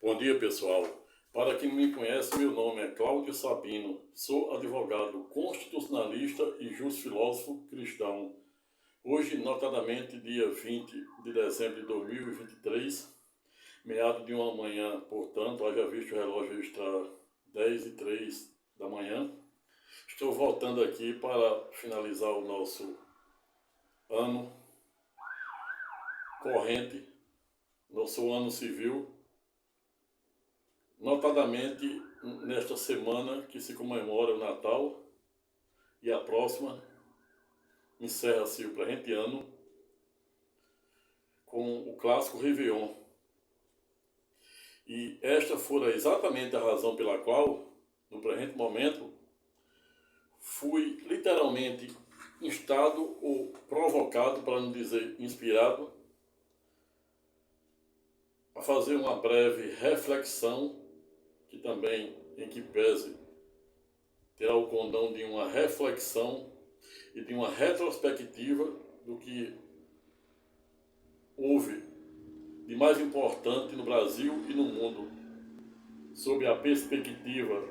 Bom dia, pessoal. Para quem não me conhece, meu nome é Cláudio Sabino. Sou advogado constitucionalista e filósofo cristão. Hoje, notadamente, dia 20 de dezembro de 2023, meado de uma manhã, portanto, haja visto o relógio registrar 10h03 da manhã. Estou voltando aqui para finalizar o nosso ano corrente, nosso ano civil, notadamente nesta semana que se comemora o Natal e a próxima encerra-se o presente ano com o clássico Réveillon. E esta fora exatamente a razão pela qual, no presente momento, fui literalmente instado ou provocado, para não dizer inspirado, a fazer uma breve reflexão, que também, em que pese, terá o condão de uma reflexão e de uma retrospectiva do que houve de mais importante no Brasil e no mundo, sob a perspectiva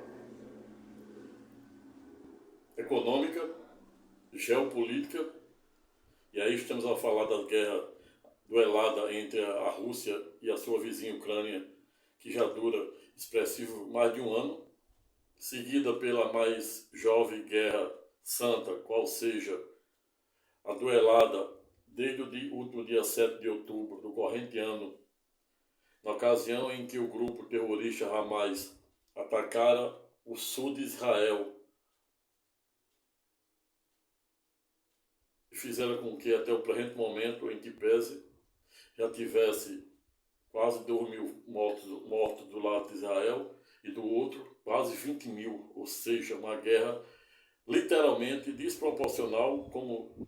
econômica, geopolítica, e aí estamos a falar da guerra duelada entre a Rússia e a sua vizinha Ucrânia, que já dura expressivo mais de um ano, seguida pela mais jovem guerra santa, qual seja a duelada desde o último dia 7 de outubro do corrente ano, na ocasião em que o grupo terrorista Hamas atacara o sul de Israel e fizeram com que até o presente momento, em que pese, já tivesse quase 2.000 mortos do lado de Israel e do outro quase 20.000, ou seja, uma guerra literalmente desproporcional, como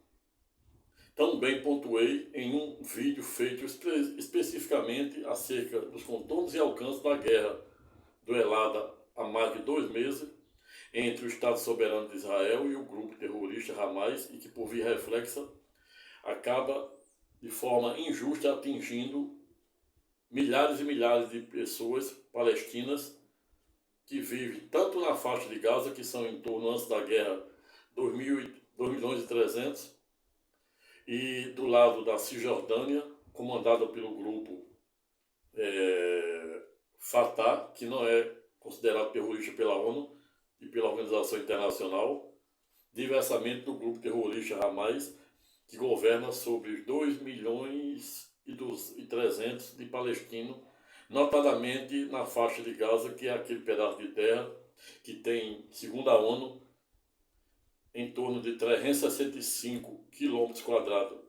também pontuei em um vídeo feito especificamente acerca dos contornos e alcances da guerra duelada há mais de 2 meses entre o Estado Soberano de Israel e o grupo terrorista Hamas, e que, por via reflexa, acaba de forma injusta atingindo milhares e milhares de pessoas palestinas que vivem tanto na faixa de Gaza, que são em torno, antes da guerra, 2.300.000, e do lado da Cisjordânia, comandada pelo grupo Fatah, que não é considerado terrorista pela ONU e pela Organização Internacional, diversamente do grupo terrorista Hamas, que governa sobre 2.300.000 de palestinos, notadamente na faixa de Gaza, que é aquele pedaço de terra que tem, segundo a ONU, em torno de 365 quilômetros quadrados,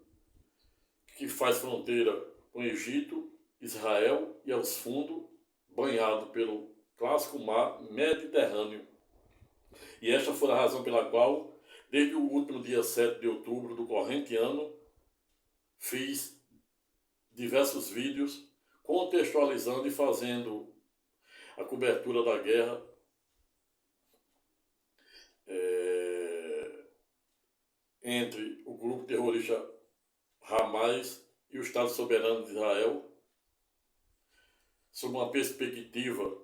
que faz fronteira com o Egito, Israel e aos fundos, banhado pelo clássico mar Mediterrâneo. E esta foi a razão pela qual, desde o último dia 7 de outubro do corrente ano, fiz diversos vídeos contextualizando e fazendo a cobertura da guerra entre o grupo terrorista Hamas e o Estado Soberano de Israel, sob uma perspectiva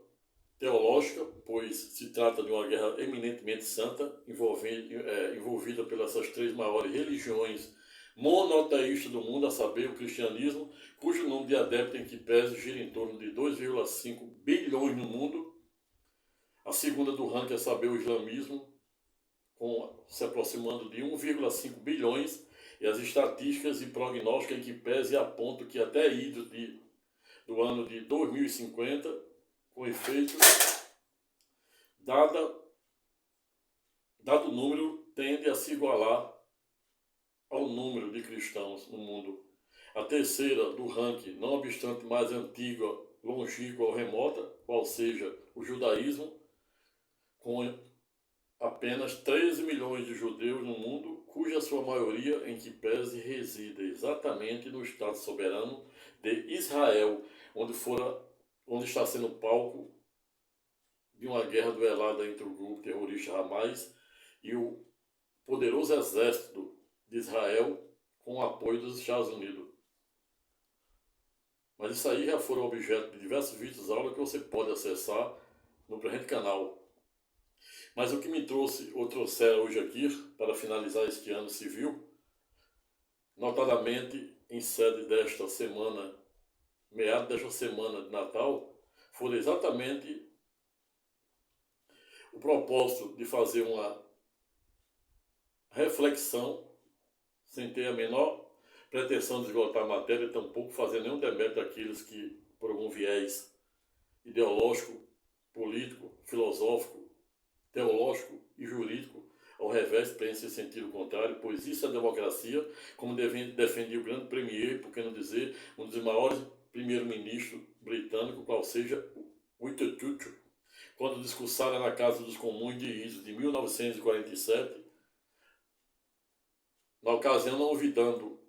teológica, pois se trata de uma guerra eminentemente santa, envolvida pelas 3 maiores religiões monoteístas do mundo, a saber, o cristianismo, cujo número de adeptos, em que pese, gira em torno de 2,5 bilhões no mundo. A segunda do ranking, a saber, o islamismo, se aproximando de 1,5 bilhões, e as estatísticas e prognósticos, em que pese, apontam que até ido do ano de 2050, com efeito, dado o número, tende a se igualar ao número de cristãos no mundo. A terceira do ranking, não obstante mais antiga, longínqua ou remota, qual seja o judaísmo, com apenas 13 milhões de judeus no mundo, cuja sua maioria, em que pese, reside exatamente no Estado Soberano de Israel, onde está sendo palco de uma guerra duelada entre o grupo terrorista Hamas e o poderoso exército de Israel, com o apoio dos Estados Unidos. Mas isso aí já foram objeto de diversos vídeos aula que você pode acessar no presente canal. Mas o que me trouxe, ou trouxeram hoje aqui, para finalizar este ano civil, notadamente em sede desta semana, meados desta semana de Natal, foi exatamente o propósito de fazer uma reflexão, sem ter a menor pretensão de esgotar a matéria e tampouco fazer nenhum demérito àqueles que, por algum viés ideológico, político, filosófico, teológico e jurídico, ao revés, pensam em sentido contrário, pois isso é democracia, como defendia o grande premier, por que não dizer, um dos maiores primeiro-ministros britânicos, qual seja Winston Churchill, quando discursara na Casa dos Comuns de Iso de 1947, na ocasião não olvidando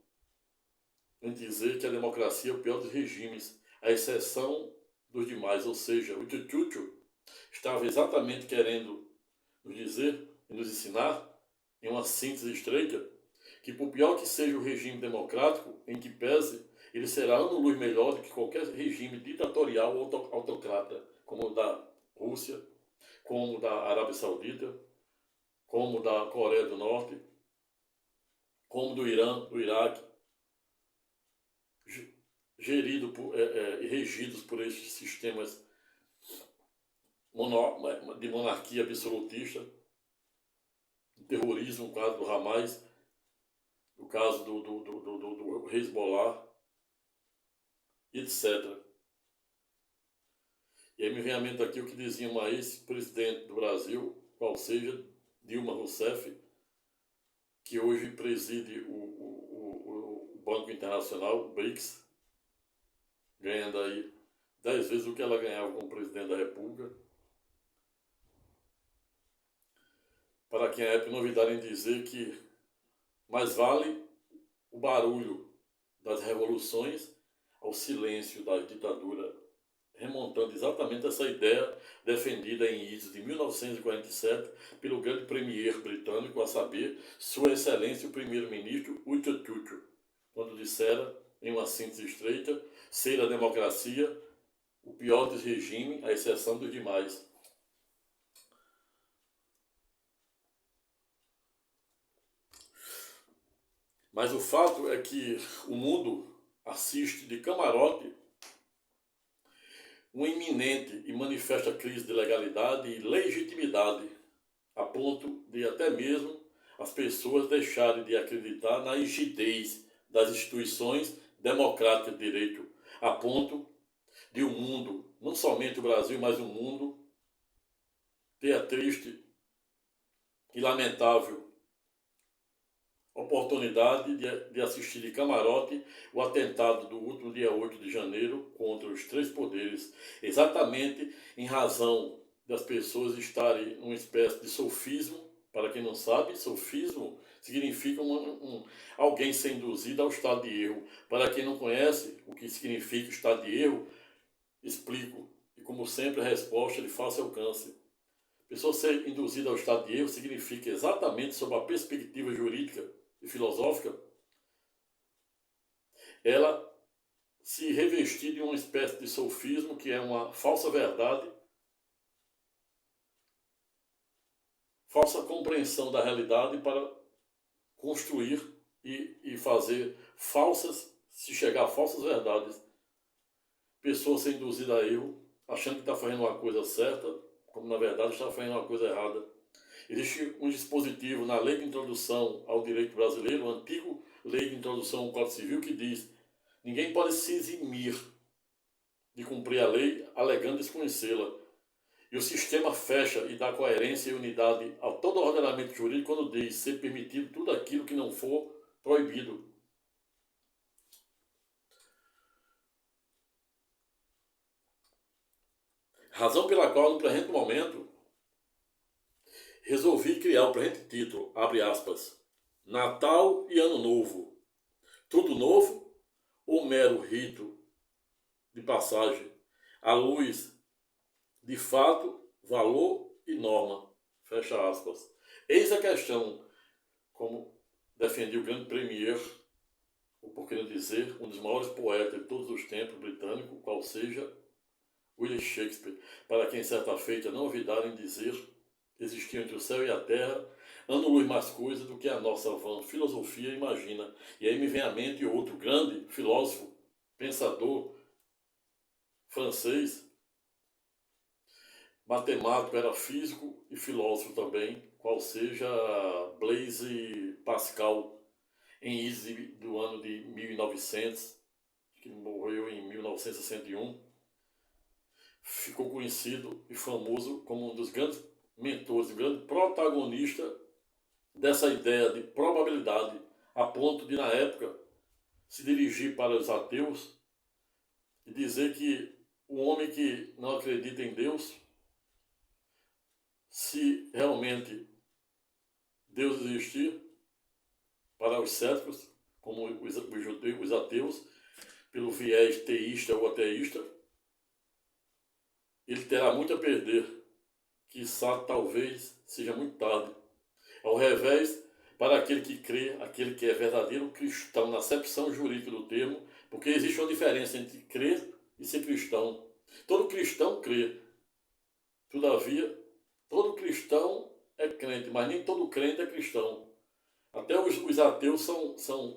em dizer que a democracia é o pior dos regimes, à exceção dos demais, ou seja, Winston Churchill estava exatamente querendo nos dizer e nos ensinar, em uma síntese estreita, que por pior que seja o regime democrático, em que pese, ele será ano-luz melhor do que qualquer regime ditatorial ou autocrata, como o da Rússia, como o da Arábia Saudita, como o da Coreia do Norte, como do Irã, do Iraque, gerido e regidos por esses sistemas de monarquia absolutista, de terrorismo, no caso do Hamas, no caso do Hezbollah, etc. E aí me vem à mente aqui o que dizia uma ex-presidente do Brasil, qual seja Dilma Rousseff, que hoje preside o Banco Internacional, o BRICS, ganhando aí 10 vezes o que ela ganhava como presidente da República. Para quem é época novidade em dizer que mais vale o barulho das revoluções ao silêncio da ditadura, remontando exatamente essa ideia defendida em Isis de 1947 pelo grande premier britânico, a saber, Sua Excelência o Primeiro-Ministro Winston Churchill, quando dissera, em uma síntese estreita, ser a democracia o pior dos regimes, à exceção dos demais. Mas o fato é que o mundo assiste de camarote uma iminente e manifesta crise de legalidade e legitimidade, a ponto de até mesmo as pessoas deixarem de acreditar na rigidez das instituições democráticas de direito, a ponto de o mundo, não somente o Brasil, mas o mundo, ter a triste e lamentável oportunidade de assistir de camarote o atentado do último dia 8 de janeiro contra os três poderes, exatamente em razão das pessoas estarem numa espécie de sofismo. Para quem não sabe, sofismo significa alguém ser induzido ao estado de erro. Para quem não conhece o que significa o estado de erro, explico. E como sempre, a resposta é de fácil alcance. Pessoa ser induzida ao estado de erro significa exatamente, sob a perspectiva jurídica e filosófica, ela se revestir de uma espécie de sofismo, que é uma falsa verdade, falsa compreensão da realidade para construir e fazer falsas, se chegar a falsas verdades. Pessoa ser induzida a erro, achando que está fazendo uma coisa certa, como na verdade está fazendo uma coisa errada. Existe um dispositivo na Lei de Introdução ao Direito Brasileiro, o antigo Lei de Introdução ao Código Civil, que diz: ninguém pode se eximir de cumprir a lei alegando desconhecê-la. E o sistema fecha e dá coerência e unidade a todo o ordenamento jurídico quando diz ser permitido tudo aquilo que não for proibido. Razão pela qual, no presente momento, resolvi criar o presente título, abre aspas, Natal e Ano Novo. Tudo novo ou mero rito de passagem? À luz de fato, valor e norma. Fecha aspas. Eis a questão, como defendia o grande premier, o ou por que não dizer, um dos maiores poetas de todos os tempos britânico, qual seja William Shakespeare, para quem certa feita não ouvidarem dizer, existiam entre o céu e a terra ano-luz mais coisa do que a nossa vã filosofia imagina. E aí me vem à mente outro grande filósofo, pensador francês, matemático, era físico e filósofo também, qual seja Blaise Pascal, em Ise do ano de 1900, que morreu em 1961, ficou conhecido e famoso como um dos grandes mentores, um grande protagonista dessa ideia de probabilidade, a ponto de, na época, se dirigir para os ateus e dizer que o homem que não acredita em Deus, se realmente Deus existir, para os céticos, como os judeus, os ateus, pelo viés teísta ou ateísta, ele terá muito a perder, quiçá talvez seja muito tarde. Ao revés, para aquele que crê, aquele que é verdadeiro cristão, na acepção jurídica do termo, porque existe uma diferença entre crer e ser cristão. Todo cristão crê. Todavia, todo cristão é crente, mas nem todo crente é cristão. Até os ateus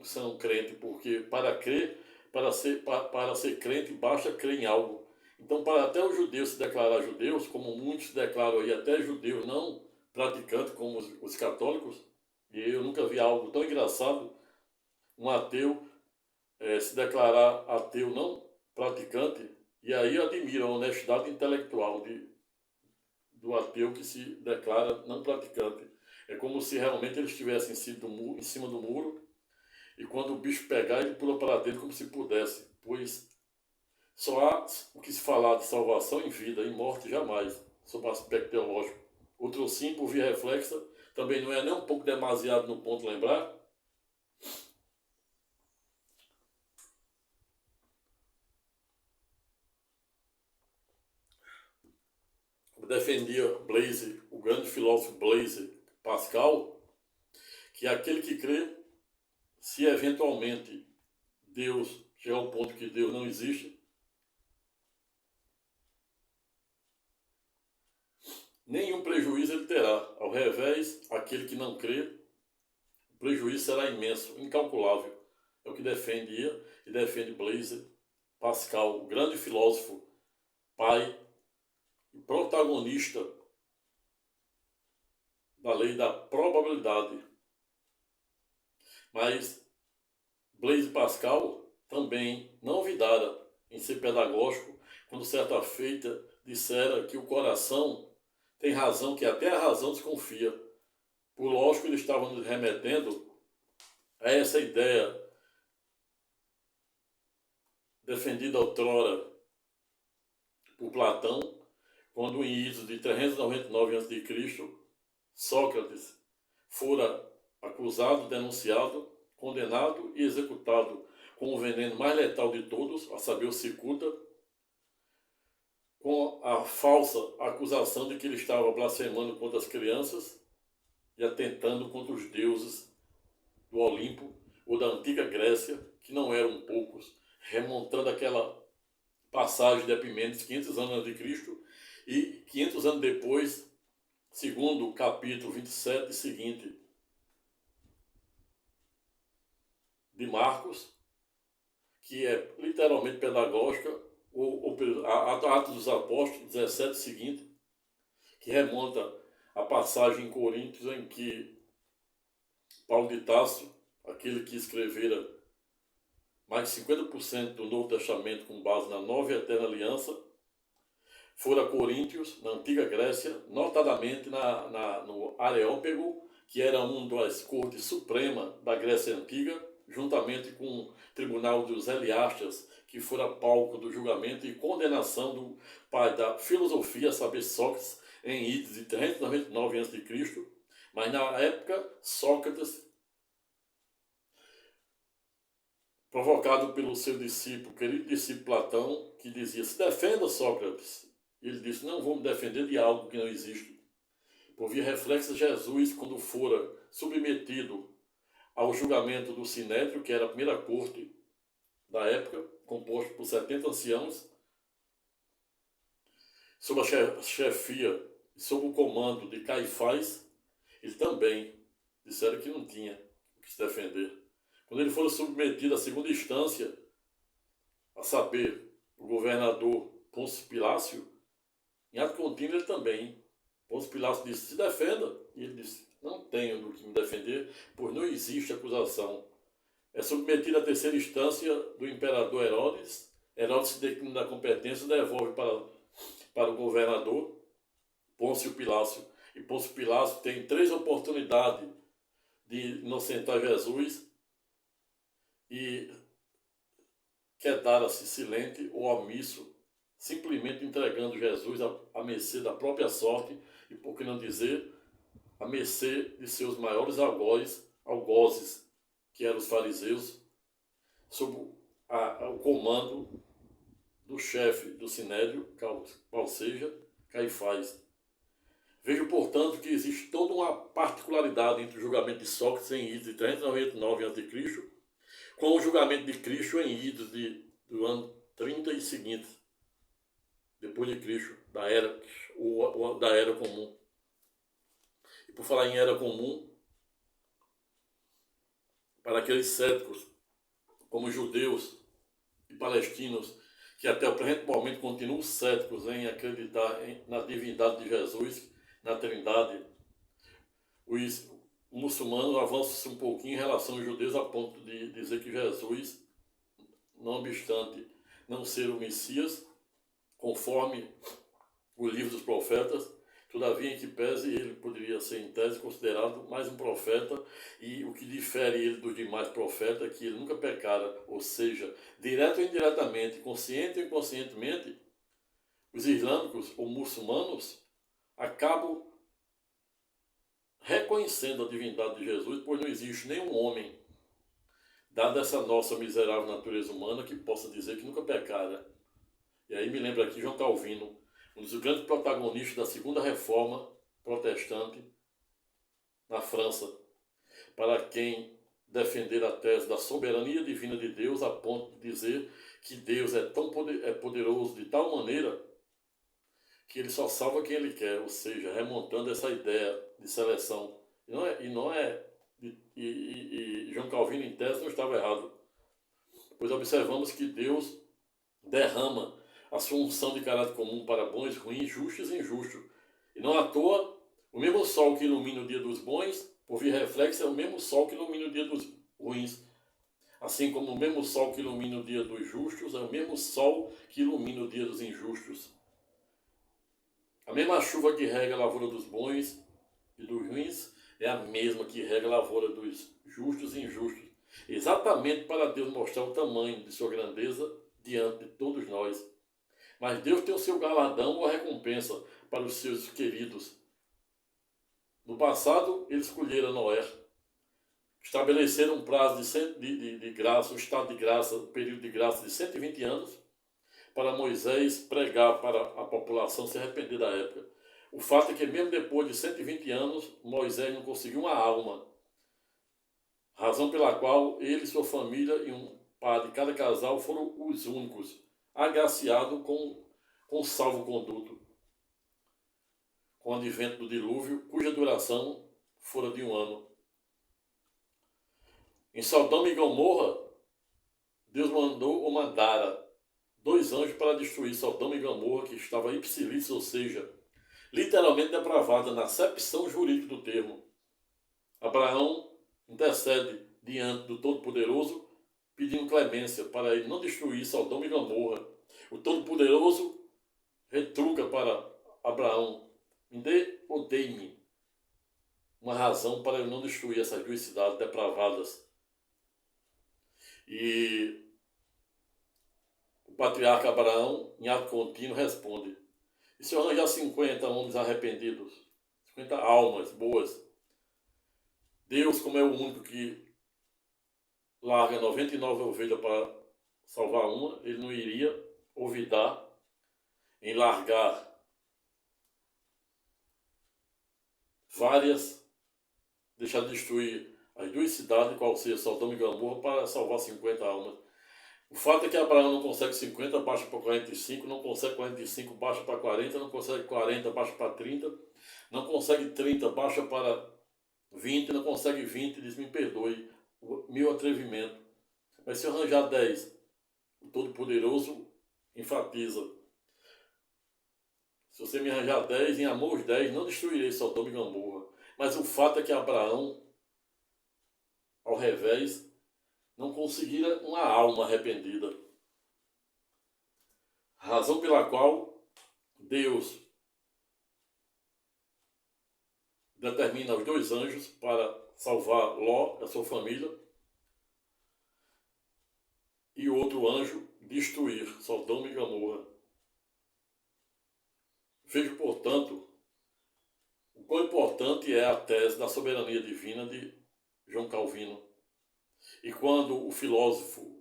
são crentes, porque para crer, para ser crente, basta crer em algo. Então, para até os judeus se declarar judeus, como muitos se declaram aí, até judeus não praticantes, como os católicos, e eu nunca vi algo tão engraçado, um ateu se declarar ateu não praticante, e aí eu admiro a honestidade intelectual do ateu que se declara não praticante. É como se realmente eles estivessem em cima do muro, e quando o bicho pegar, ele pula para dentro como se pudesse, pois só há o que se falar de salvação em vida, em morte jamais, sob o aspecto teológico. Outro sim, por via reflexa, também não é nem um pouco demasiado no ponto lembrar, defendia Blaise, o grande filósofo Blaise Pascal, que aquele que crê, se eventualmente Deus chegar ao ponto que Deus não existe, nenhum prejuízo ele terá. Ao revés, aquele que não crê, o prejuízo será imenso, incalculável. É o que defendia e defende Blaise Pascal, o grande filósofo, pai e protagonista da lei da probabilidade. Mas Blaise Pascal também não olvidara em ser pedagógico quando certa feita dissera que o coração tem razão, que até a razão desconfia. Por lógico, ele estava nos remetendo a essa ideia defendida outrora por Platão, quando em Iso de 399 a.C., Sócrates fora acusado, denunciado, condenado e executado com o veneno mais letal de todos, a saber, o cicuta, com a falsa acusação de que ele estava blasfemando contra as crianças e atentando contra os deuses do Olimpo ou da antiga Grécia, que não eram poucos, remontando aquela passagem de Epimênides 500 anos antes de Cristo e 500 anos depois, segundo o capítulo 27 seguinte de Marcos, que é literalmente pedagógica, ou Atos dos Apóstolos 17 seguinte, que remonta a passagem em Coríntios em que Paulo de Tarso, aquele que escrevera mais de 50% do Novo Testamento com base na Nova e Eterna Aliança, fora Coríntios, na antiga Grécia, notadamente no Areópago, que era uma das cortes supremas da Grécia Antiga, juntamente com o tribunal dos Heliastas, que fora palco do julgamento e condenação do pai da filosofia, a saber, Sócrates, em idos de 399 a.C., mas na época Sócrates, provocado pelo seu discípulo, querido discípulo Platão, que dizia: se defenda, Sócrates. E ele disse: não vou me defender de algo que não existe. Por via reflexa, Jesus, quando fora submetido ao julgamento do Sinédrio, que era a primeira corte da época, composto por 70 anciãos, sob a chefia e sob o comando de Caifás. Eles também disseram que não tinha o que se defender. Quando ele foi submetido à segunda instância, a saber, o governador Pôncio Pilácio, em ato contínuo ele também. Pôncio Pilácio disse: se defenda. E ele disse: não tenho do que me defender, pois não existe acusação. É submetido à terceira instância do imperador Herodes. Herodes se declina da competência e devolve para o governador Pôncio Pilácio. E Pôncio Pilácio tem 3 oportunidades de inocentar Jesus e quedara-se silente ou omisso, simplesmente entregando Jesus à mercê da própria sorte e, por que não dizer, à mercê de seus maiores algozes, que eram os fariseus, sob o comando do chefe do Sinédrio, qual seja, Caifás. Vejo, portanto, que existe toda uma particularidade entre o julgamento de Sócrates em Idos de 399 a.C. com o julgamento de Cristo em Idos do ano 30 e seguinte, depois de Cristo, da era comum. E por falar em era comum, para aqueles céticos, como judeus e palestinos, que até o presente momento continuam céticos em acreditar na divindade de Jesus, na Trindade, os muçulmanos avançam-se um pouquinho em relação aos judeus a ponto de dizer que Jesus, não obstante não ser o Messias, conforme o livro dos profetas, todavia em que pese ele poderia ser em tese considerado mais um profeta, e o que difere ele dos demais profetas é que ele nunca pecara, ou seja, direto ou indiretamente, consciente ou inconscientemente, os islâmicos ou muçulmanos acabam reconhecendo a divindade de Jesus, pois não existe nenhum homem, dada essa nossa miserável natureza humana, que possa dizer que nunca pecara. E aí me lembra aqui João Calvino, um dos grandes protagonistas da segunda reforma protestante na França, para quem defender a tese da soberania divina de Deus, a ponto de dizer que Deus é poderoso de tal maneira que ele só salva quem ele quer, ou seja, remontando essa ideia de seleção. E João Calvino, em tese, não estava errado, pois observamos que Deus derrama a sua unção de caráter comum para bons, ruins, justos e injustos. E não à toa, o mesmo sol que ilumina o dia dos bons, por via reflexo, é o mesmo sol que ilumina o dia dos ruins. Assim como o mesmo sol que ilumina o dia dos justos, é o mesmo sol que ilumina o dia dos injustos. A mesma chuva que rega a lavoura dos bons e dos ruins é a mesma que rega a lavoura dos justos e injustos. Exatamente para Deus mostrar o tamanho de sua grandeza diante de todos nós. Mas Deus tem o seu galardão ou a recompensa para os seus queridos. No passado, eles escolheram Noé. Estabeleceram um prazo de graça, um estado de graça, um período de graça de 120 anos, para Moisés pregar para a população se arrepender da época. O fato é que mesmo depois de 120 anos, Moisés não conseguiu uma alma. Razão pela qual ele, sua família e um par de cada casal foram os únicos agraciados com salvo-conduto, com o advento do dilúvio, cuja duração fora de 1 ano. Em Sodoma e Gomorra, Deus mandara 2 anjos para destruir Sodoma e Gomorra, que estava ipsilis, ou seja, literalmente depravada na acepção jurídica do termo. Abraão intercede diante do Todo-Poderoso, pedindo clemência para ele não destruir Sodoma e Gomorra. O Todo-Poderoso retruca para Abraão: me dê ou dei-me uma razão para eu não destruir essas 2 cidades depravadas. E o patriarca Abraão, em ato contínuo, responde: e se eu arranjar 50 homens arrependidos, 50 almas boas, Deus, como é o único que larga 99 ovelhas para salvar uma, ele não iria olvidar em largar várias, deixar de destruir as duas cidades, qual seja Sodoma e Gomorra, para salvar 50 almas. O fato é que Abraão não consegue 50, baixa para 45, não consegue 45, baixa para 40, não consegue 40, baixa para 30, não consegue 30, baixa para 20, não consegue 20, diz: me perdoe o meu atrevimento. Mas se eu arranjar 10, o Todo-Poderoso enfatiza: se você me arranjar 10, em amor aos 10, não destruirei Sodoma e Gomorra. Mas o fato é que Abraão, ao revés, não conseguira uma alma arrependida. Razão pela qual Deus determina os dois anjos para salvar Ló e a sua família, e o outro anjo destruir Sodoma e Gomorra. Veja, portanto, o quão importante é a tese da soberania divina de João Calvino. E quando o filósofo,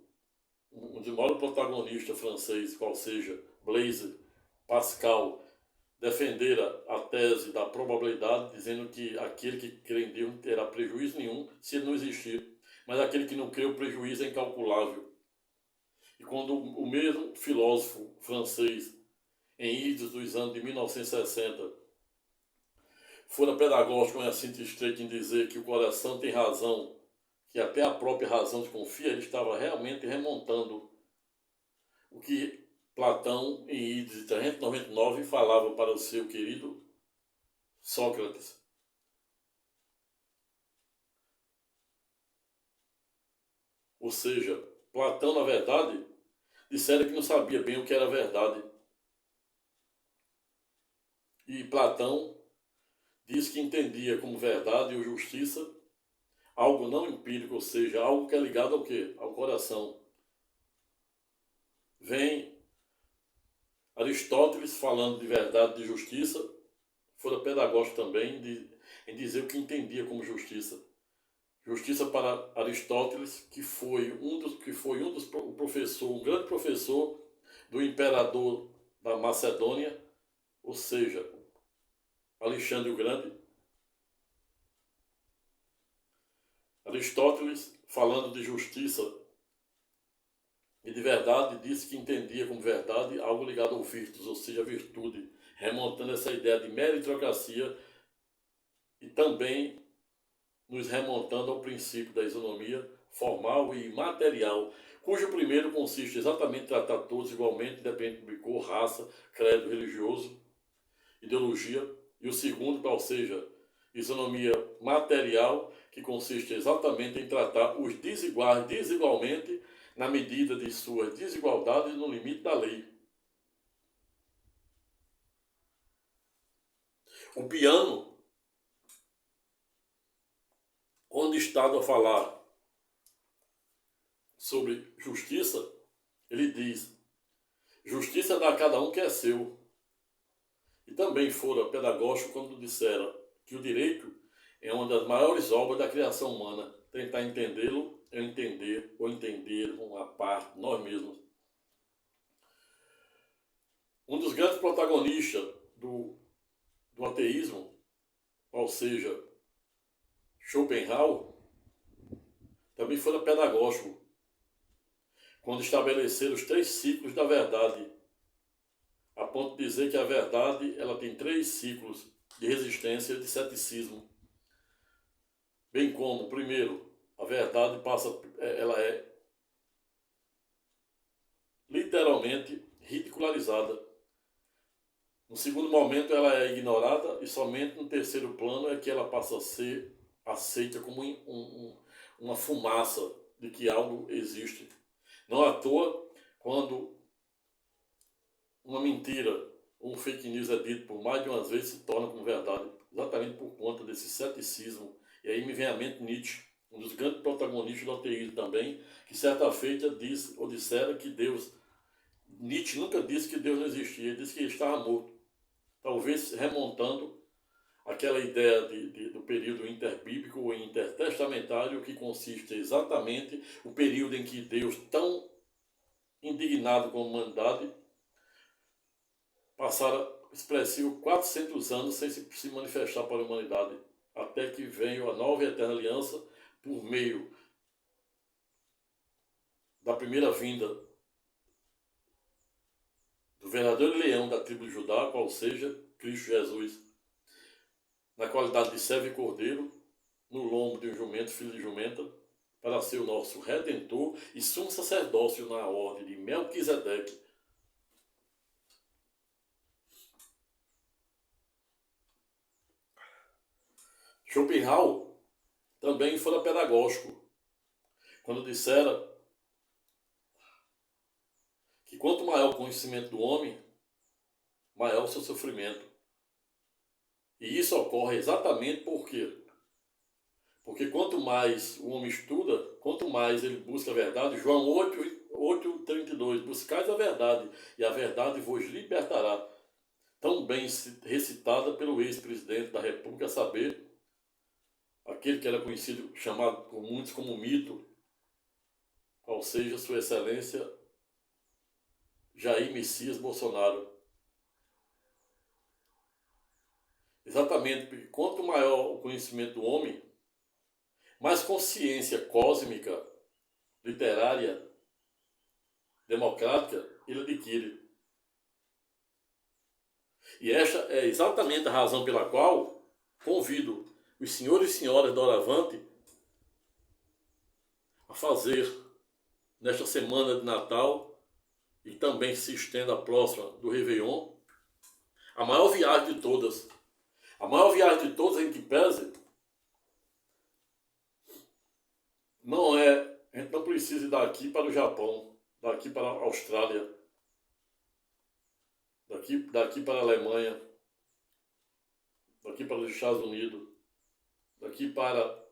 um dos maiores protagonistas francês, qual seja Blaise Pascal, defendera a tese da probabilidade, dizendo que aquele que crê em Deus não terá prejuízo nenhum se ele não existir, mas aquele que não crê, o prejuízo é incalculável. E quando o mesmo filósofo francês, em idos dos anos de 1960, fora pedagógico em assento estreito em dizer que o coração tem razão, que até a própria razão desconfia, ele estava realmente remontando o que Platão, em idos de 399, falava para o seu querido Sócrates. Ou seja, Platão, na verdade, dissera que não sabia bem o que era verdade. E Platão diz que entendia como verdade ou justiça algo não empírico, ou seja, algo que é ligado ao quê? Ao coração. Vem Aristóteles falando de verdade e de justiça, fora pedagógico também em dizer o que entendia como justiça. Justiça para Aristóteles, que foi um professor, um grande professor do imperador da Macedônia, ou seja, Alexandre o Grande. Aristóteles, falando de justiça e de verdade, disse que entendia como verdade algo ligado ao virtus, ou seja, a virtude, remontando essa ideia de meritocracia e também nos remontando ao princípio da isonomia formal e material, cujo primeiro consiste exatamente em tratar todos igualmente, independente de cor, raça, credo religioso, ideologia, e o segundo, ou seja, isonomia material, que consiste exatamente em tratar os desiguais desigualmente na medida de suas desigualdades no limite da lei. O piano, quando estado a falar sobre justiça, ele diz: justiça dá a cada um que é seu. E também fora pedagógico quando dissera que o direito é uma das maiores obras da criação humana. Tentar entendê-lo é entender ou entender uma parte, nós mesmos. Um dos grandes protagonistas do ateísmo, ou seja, Schopenhauer, também foi pedagógico, quando estabeleceram os 3 ciclos da verdade, a ponto de dizer que a verdade ela tem 3 ciclos de resistência e de ceticismo. Bem como, primeiro, a verdade ela é literalmente ridicularizada. No segundo momento, ela é ignorada, e somente no terceiro plano é que ela passa a ser aceita como uma fumaça de que algo existe. Não à toa, quando uma mentira ou um fake news é dito por mais de uma vez, se torna como verdade, exatamente por conta desse ceticismo. E aí me vem à mente Nietzsche, um dos grandes protagonistas do ateísmo também, que certa feita disse ou dissera que Deus... Nietzsche nunca disse que Deus não existia, ele disse que ele estava morto. Talvez remontando aquela ideia do período interbíblico ou intertestamentário, que consiste exatamente o período em que Deus, tão indignado com a humanidade, passaram expressivo 400 anos sem se manifestar para a humanidade, até que veio a nova e eterna aliança por meio da primeira vinda do verdadeiro leão da tribo de Judá, qual seja Cristo Jesus, na qualidade de servo e cordeiro, no lombo de um jumento, filho de jumenta, para ser o nosso Redentor e sumo sacerdócio na ordem de Melquisedeque. Schopenhauer também fora pedagógico, quando dissera que quanto maior o conhecimento do homem, maior o seu sofrimento. E isso ocorre exatamente por quê? Porque quanto mais o homem estuda, quanto mais ele busca a verdade, João 8:32, buscais a verdade, e a verdade vos libertará. Tão bem recitada pelo ex-presidente da República, a saber, aquele que era conhecido, chamado por muitos como mito, qual seja sua excelência Jair Messias Bolsonaro. Exatamente, porque quanto maior o conhecimento do homem, mais consciência cósmica, literária, democrática ele adquire. E esta é exatamente a razão pela qual convido os senhores e senhoras do Oravante a fazer, nesta semana de Natal, e também se estenda a próxima do Réveillon, a maior viagem de todas. A maior viagem de todas, em que pese, não é, a gente não precisa ir daqui para o Japão, daqui para a Austrália, daqui para a Alemanha, daqui para os Estados Unidos, daqui para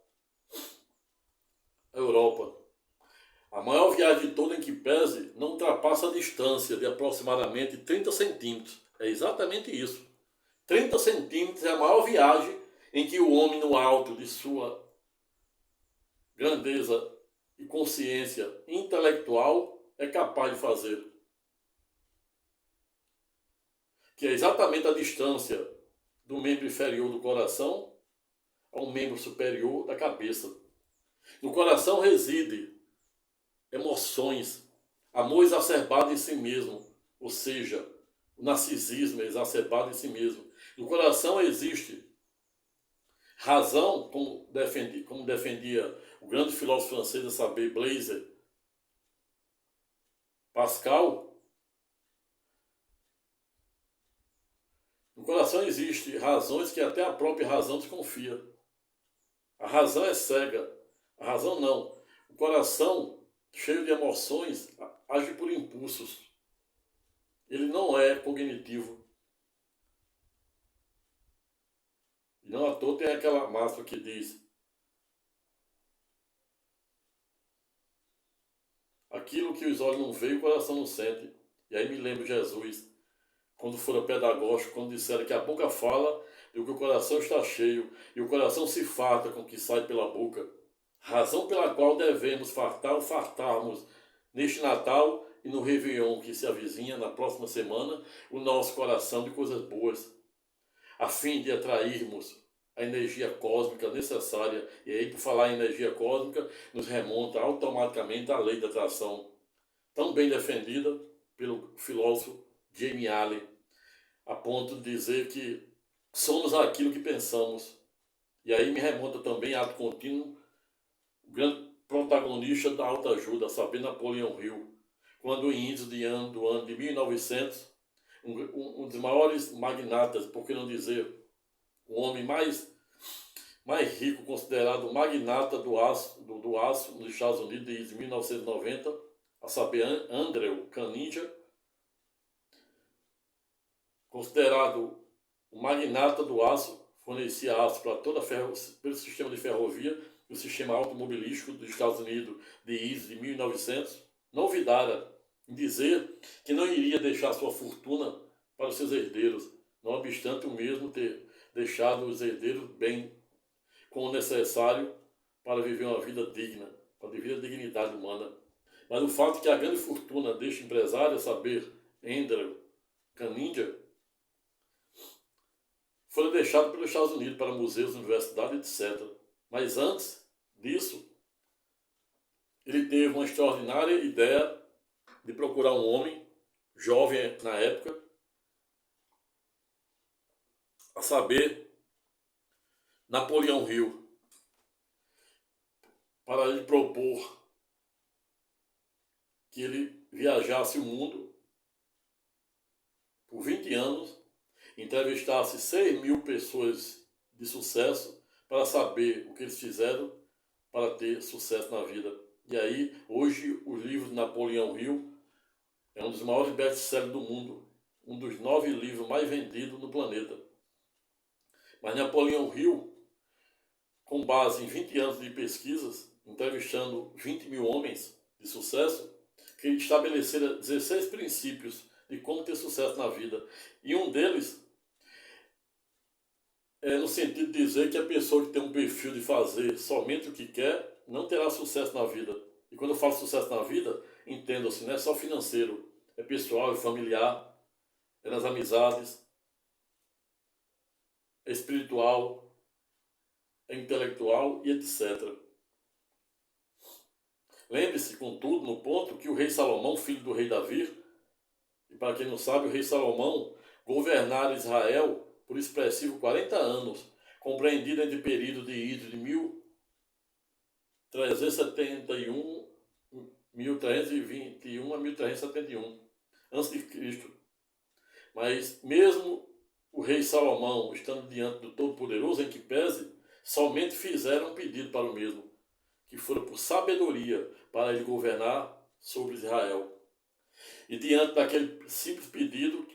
a Europa. A maior viagem de toda, em que pese, não ultrapassa a distância de aproximadamente 30 centímetros. É exatamente isso. 30 centímetros é a maior viagem em que o homem, no alto de sua grandeza e consciência intelectual, é capaz de fazer. Que é exatamente a distância do membro inferior do coração ao membro superior da cabeça. No coração reside emoções, amor exacerbado em si mesmo, ou seja, o narcisismo é exacerbado em si mesmo. No coração existe razão, como defendia o grande filósofo francês a saber, Blaise Pascal. No coração existe razões que até a própria razão desconfia. A razão é cega. A razão não. O coração, cheio de emoções, age por impulsos. Ele não é cognitivo. E não à toa tem aquela máxima que diz: aquilo que os olhos não veem, o coração não sente. E aí me lembro Jesus, quando fora pedagógico, quando disseram que a boca fala e que o coração está cheio, e o coração se farta com o que sai pela boca. Razão pela qual devemos fartarmos neste Natal e no Réveillon que se avizinha na próxima semana o nosso coração de coisas boas, a fim de atrairmos a energia cósmica necessária. E aí, por falar em energia cósmica, nos remonta automaticamente à lei da atração, tão bem defendida pelo filósofo Jamie Allen, a ponto de dizer que somos aquilo que pensamos. E aí me remonta também a ato contínuo, o grande protagonista da autoajuda, a saber, Napoleão Hill, quando em início do ano de 1900, um dos maiores magnatas, por que não dizer, o homem mais rico, considerado magnata do aço nos Estados Unidos desde 1990, a saber, Andrew Carnegie, considerado o magnata do aço, fornecia aço para pelo sistema de ferrovia e o sistema automobilístico dos Estados Unidos desde 1900, não ovidara em dizer que não iria deixar sua fortuna para os seus herdeiros, não obstante o mesmo ter deixado os herdeiros bem com o necessário para viver uma vida digna, para viver a dignidade humana. Mas o fato é que a grande fortuna deste empresário, a saber, Andrew Carnegie, foi deixado pelos Estados Unidos para museus, universidades, etc. Mas antes disso, ele teve uma extraordinária ideia de procurar um homem, jovem na época, a saber, Napoleão Hill, para lhe propor que ele viajasse o mundo por 20 anos, entrevistasse 6.000 pessoas de sucesso para saber o que eles fizeram para ter sucesso na vida. E aí, hoje, o livro de Napoleão Hill é um dos maiores best-sellers do mundo, um dos 9 livros mais vendidos no planeta. Mas Napoleão Hill, com base em 20 anos de pesquisas, entrevistando 20.000 homens de sucesso, que estabeleceram 16 princípios de como ter sucesso na vida. E um deles é no sentido de dizer que a pessoa que tem um perfil de fazer somente o que quer, não terá sucesso na vida. E quando eu falo sucesso na vida, entenda-se, não é só financeiro, é pessoal, é familiar, é nas amizades, é espiritual, é intelectual e etc. Lembre-se, contudo, no ponto que o rei Salomão, filho do rei Davi, e para quem não sabe, o rei Salomão governara Israel por expressivo 40 anos, compreendido entre o período de Idro de 1321 a 1371 a.C. Mas mesmo o rei Salomão, estando diante do Todo-Poderoso, em que pese, somente fizeram um pedido para o mesmo, que fora por sabedoria para ele governar sobre Israel. E diante daquele simples pedido,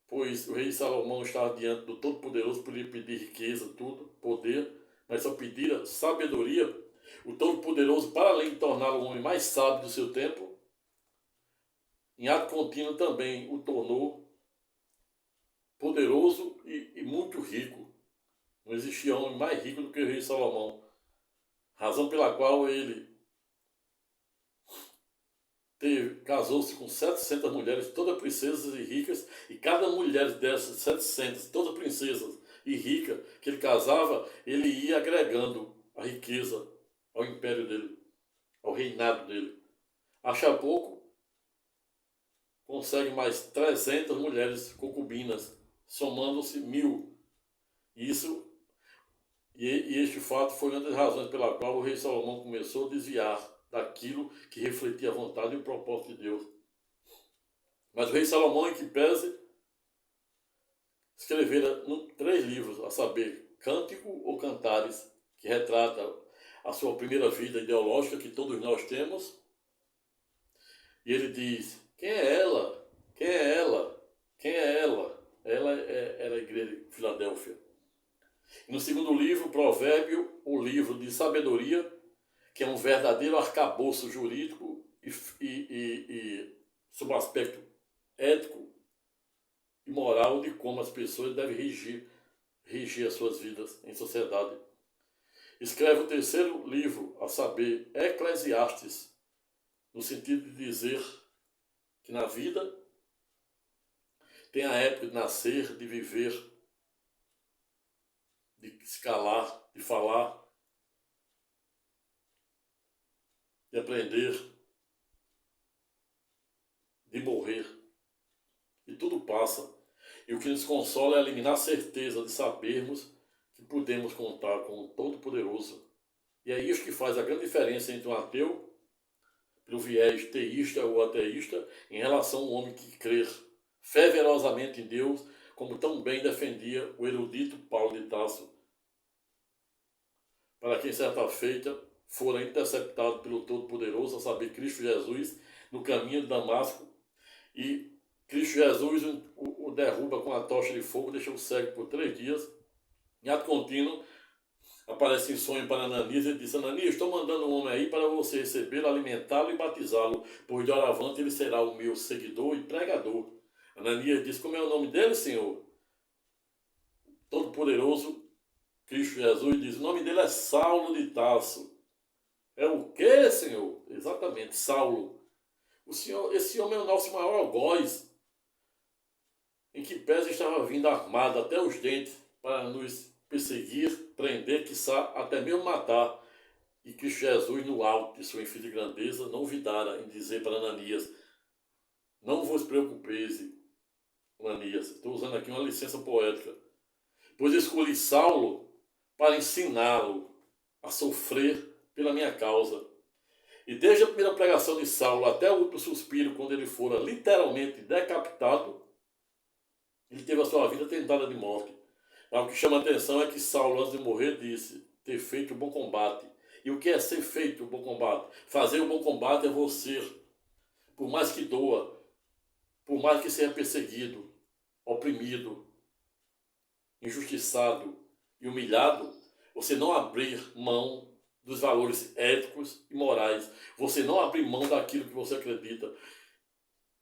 pois o rei Salomão estava diante do Todo-Poderoso, podia pedir riqueza, tudo, poder, mas só pedira sabedoria, o Todo-Poderoso, para além de torná-lo o homem mais sábio do seu tempo, em ato contínuo também o tornou poderoso e muito rico. Não existia homem mais rico do que o rei Salomão, razão pela qual ele casou-se com 700 mulheres, todas princesas e ricas, e cada mulher dessas 700, todas princesas e ricas, que ele casava, ele ia agregando a riqueza ao império dele, ao reinado dele. Acha pouco, consegue mais 300 mulheres concubinas, somando-se 1.000. E este fato foi uma das razões pela qual o rei Salomão começou a desviar daquilo que refletia a vontade e o propósito de Deus. Mas o rei Salomão, em que pese, escrevera 3 livros, a saber, Cântico ou Cantares, que retrata a sua primeira vida ideológica que todos nós temos. E ele diz, quem é ela? Quem é ela? Quem é ela? Ela era a igreja de Filadélfia. E no segundo livro, Provérbio, o livro de sabedoria, que é um verdadeiro arcabouço jurídico e sob o aspecto ético e moral de como as pessoas devem regir as suas vidas em sociedade. Escreve o terceiro livro, a saber, Eclesiastes, no sentido de dizer que na vida tem a época de nascer, de viver, de se calar, de falar, de aprender, de morrer. E tudo passa. E o que nos consola é eliminar a certeza de sabermos que podemos contar com o Todo-Poderoso. E é isso que faz a grande diferença entre um ateu, pelo viés teísta ou ateísta, em relação a um homem que crê fervorosamente em Deus, como tão bem defendia o erudito Paulo de Tarso, para quem certa feita fora interceptado pelo Todo-Poderoso, a saber, Cristo Jesus, no caminho de Damasco, e Cristo Jesus o derruba com a tocha de fogo, deixa o cego por 3 dias. Em ato contínuo, aparece em sonho para Ananias e diz, Ananias, estou mandando um homem aí para você recebê-lo, alimentá-lo e batizá-lo, pois de hora avante ele será o meu seguidor e pregador. Ananias diz, como é o nome dele, Senhor? Todo-Poderoso, Cristo Jesus, diz, o nome dele é Saulo de Tarso. É o quê, Senhor? Exatamente, Saulo. Esse homem é o nosso maior algoz, em que pese estava vindo armado até os dentes para nos perseguir, prender, quiçá até mesmo matar. E Cristo Jesus, no alto de sua infinita grandeza, não vidara em dizer para Ananias: não vos preocupeis, Ananias. Estou usando aqui uma licença poética. Pois escolhi Saulo para ensiná-lo a sofrer pela minha causa. E desde a primeira pregação de Saulo até o último suspiro, quando ele fora literalmente decapitado, ele teve a sua vida tentada de morte. Mas o que chama a atenção é que Saulo, antes de morrer, disse ter feito o bom combate. E o que é ser feito o bom combate? Fazer o bom combate é você, por mais que doa, por mais que seja perseguido, oprimido, injustiçado e humilhado, você não abrir mão dos valores éticos e morais. Você não abrir mão daquilo que você acredita,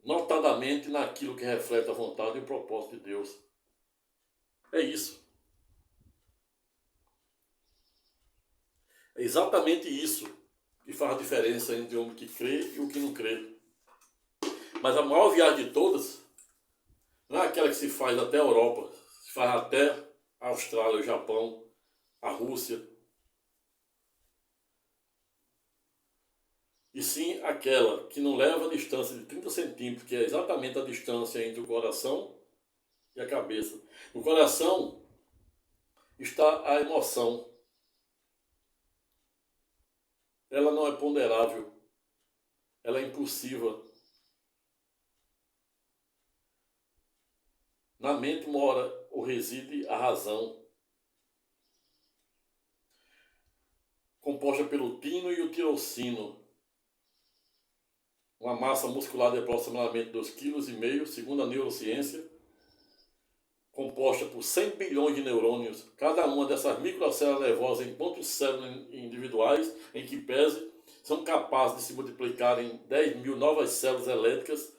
notadamente naquilo que reflete a vontade e o propósito de Deus. É isso. É exatamente isso que faz a diferença entre o homem que crê e o que não crê. Mas a maior viagem de todas não é aquela que se faz até a Europa, se faz até a Austrália, o Japão, a Rússia. E sim aquela que não leva a distância de 30 centímetros, que é exatamente a distância entre o coração e a cabeça. No coração está a emoção. Ela não é ponderável, ela é impulsiva. Na mente mora ou reside a razão, composta pelo tino e o tirocino, uma massa muscular de aproximadamente 2,5 kg, segundo a neurociência, composta por 100 bilhões de neurônios, cada uma dessas microcélulas nervosas enquanto células individuais, em que pese, são capazes de se multiplicar em 10 mil novas células elétricas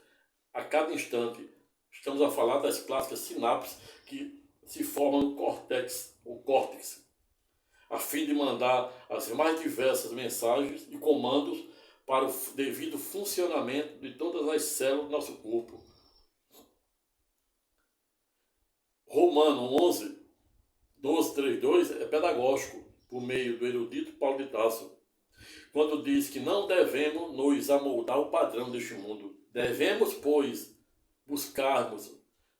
a cada instante. Estamos a falar das clássicas sinapses que se formam no córtex, o córtex, a fim de mandar as mais diversas mensagens e comandos para o devido funcionamento de todas as células do nosso corpo. Romano 11, 12, 3:2 é pedagógico, por meio do erudito Paulo de Tarso, quando diz que não devemos nos amoldar ao padrão deste mundo. Devemos, pois, buscarmos,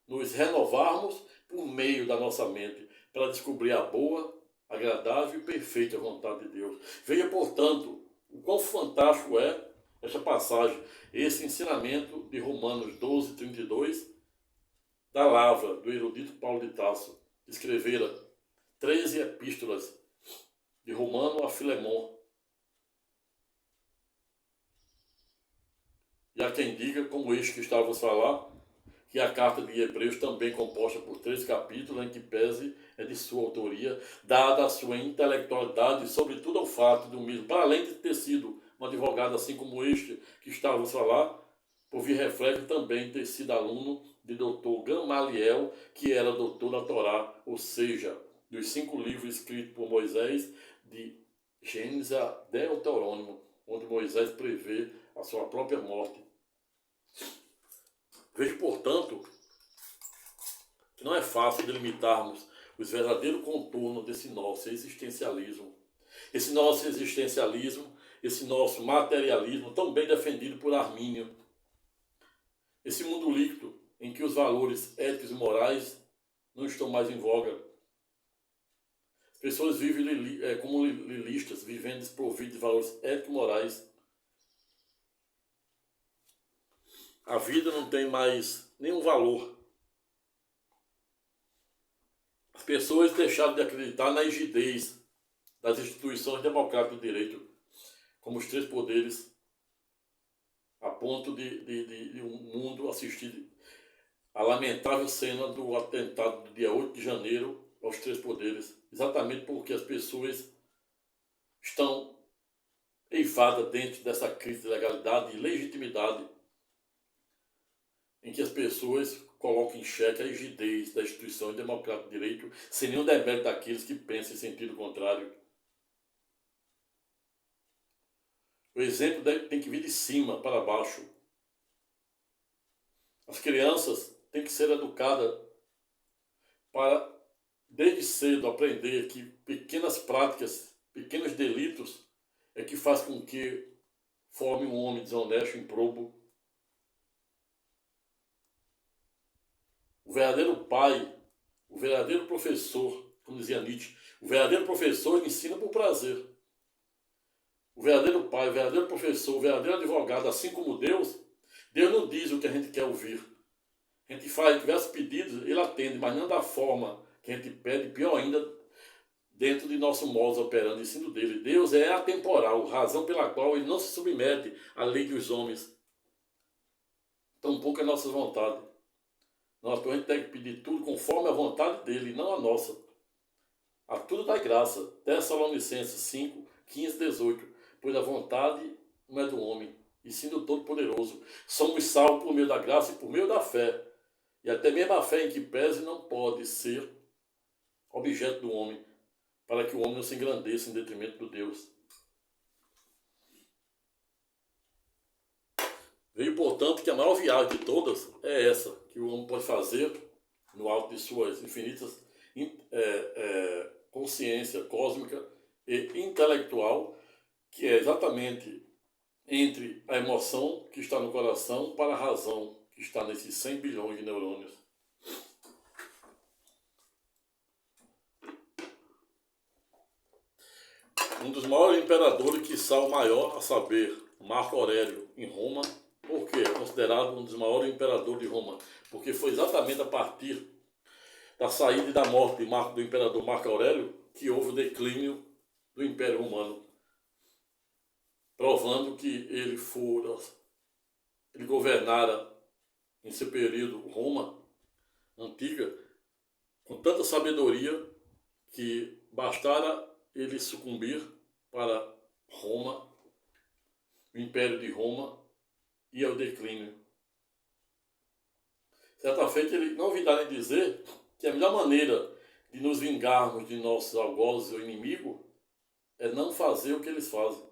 nos renovarmos por meio da nossa mente, para descobrir a boa, agradável e perfeita vontade de Deus. Veja, portanto, o quão fantástico é esta passagem, esse ensinamento de Romanos 12, 32, da lavra do erudito Paulo de Tarso, que escrevera 13 epístolas de Romano a Filemon. E há quem diga, como este que estávamos a falar, que a carta de Hebreus, também composta por 13 capítulos, em que pese é de sua autoria, dada a sua intelectualidade e, sobretudo, ao fato do mesmo, para além de ter sido um advogado assim como este que estávamos a falar, por vir reflexo também ter sido aluno de Dr. Gamaliel, que era doutor da Torá, ou seja, dos 5 livros escritos por Moisés, de Gênesis a Deuteronômio, onde Moisés prevê a sua própria morte. Veja, portanto, que não é fácil delimitarmos os verdadeiros contornos desse nosso existencialismo. Esse nosso existencialismo, esse nosso materialismo, tão bem defendido por Armínio. Esse mundo líquido em que os valores éticos e morais não estão mais em voga. As pessoas vivem como lilistas, vivendo desprovidas de valores éticos e morais. A vida não tem mais nenhum valor. As pessoas deixaram de acreditar na rigidez das instituições democráticas do direito, como os 3 poderes, a ponto de um mundo assistir a lamentável cena do atentado do dia 8 de janeiro aos 3 poderes, exatamente porque as pessoas estão eivadas dentro dessa crise de legalidade e legitimidade, em que as pessoas colocam em xeque a rigidez das instituições democráticas de direito, sem nenhum demérito daqueles que pensam em sentido contrário. O exemplo tem que vir de cima para baixo. As crianças têm que ser educadas para, desde cedo, aprender que pequenas práticas, pequenos delitos é que faz com que forme um homem desonesto, improbo. O verdadeiro pai, o verdadeiro professor, como dizia Nietzsche, o verdadeiro professor ensina por prazer. O verdadeiro pai, o verdadeiro professor, o verdadeiro advogado, assim como Deus não diz o que a gente quer ouvir. A gente faz diversos pedidos, ele atende, mas não da forma que a gente pede, pior ainda, dentro de nosso modus operandi, ensino dele. Deus é atemporal, razão pela qual ele não se submete à lei dos homens. Tampouco é nossa vontade. Nós, a gente tem que pedir tudo conforme a vontade dele, não a nossa. A tudo dá graça. Tessalonicenses 5, 15, 18. Pois a vontade não é do homem, e sim do Todo-Poderoso. Somos salvos por meio da graça e por meio da fé. E até mesmo a fé em que pese não pode ser objeto do homem, para que o homem não se engrandeça em detrimento do Deus. Veio, portanto, que a maior viagem de todas é essa, que o homem pode fazer no alto de suas infinitas consciência cósmica e intelectual, que é exatamente entre a emoção que está no coração para a razão que está nesses 100 bilhões de neurônios. Um dos maiores imperadores, quiçá o maior, a saber, Marco Aurélio, em Roma, porque é considerado um dos maiores imperadores de Roma, porque foi exatamente a partir da saída e da morte do imperador Marco Aurélio que houve o declínio do Império Romano, provando que ele governara em seu período Roma antiga com tanta sabedoria que bastara ele sucumbir para Roma, o Império de Roma, e ao declínio. Certa feita, ele não ouvirá nem dizer que a melhor maneira de nos vingarmos de nossos algozes ou inimigos é não fazer o que eles fazem.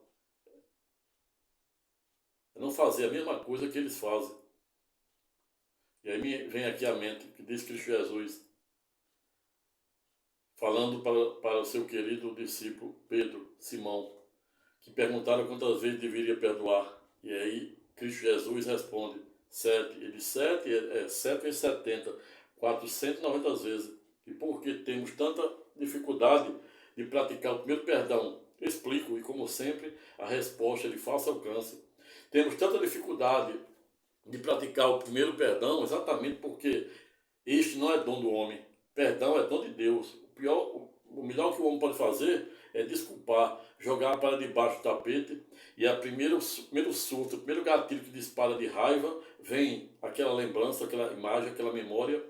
É não fazer a mesma coisa que eles fazem. E aí me vem aqui à mente que diz Cristo Jesus, falando para o seu querido discípulo Pedro, Simão, que perguntaram quantas vezes deveria perdoar. E aí Cristo Jesus responde, 7. Ele diz 7 vezes 70, 490 vezes. E por que temos tanta dificuldade de praticar o primeiro perdão? Explico, e como sempre, a resposta é de fácil alcance. Temos tanta dificuldade de praticar o primeiro perdão exatamente porque este não é dom do homem. Perdão é dom de Deus. O melhor que o homem pode fazer é desculpar, jogar para debaixo do tapete, e a primeiro surto, o primeiro gatilho que dispara de raiva, vem aquela lembrança, aquela imagem, aquela memória,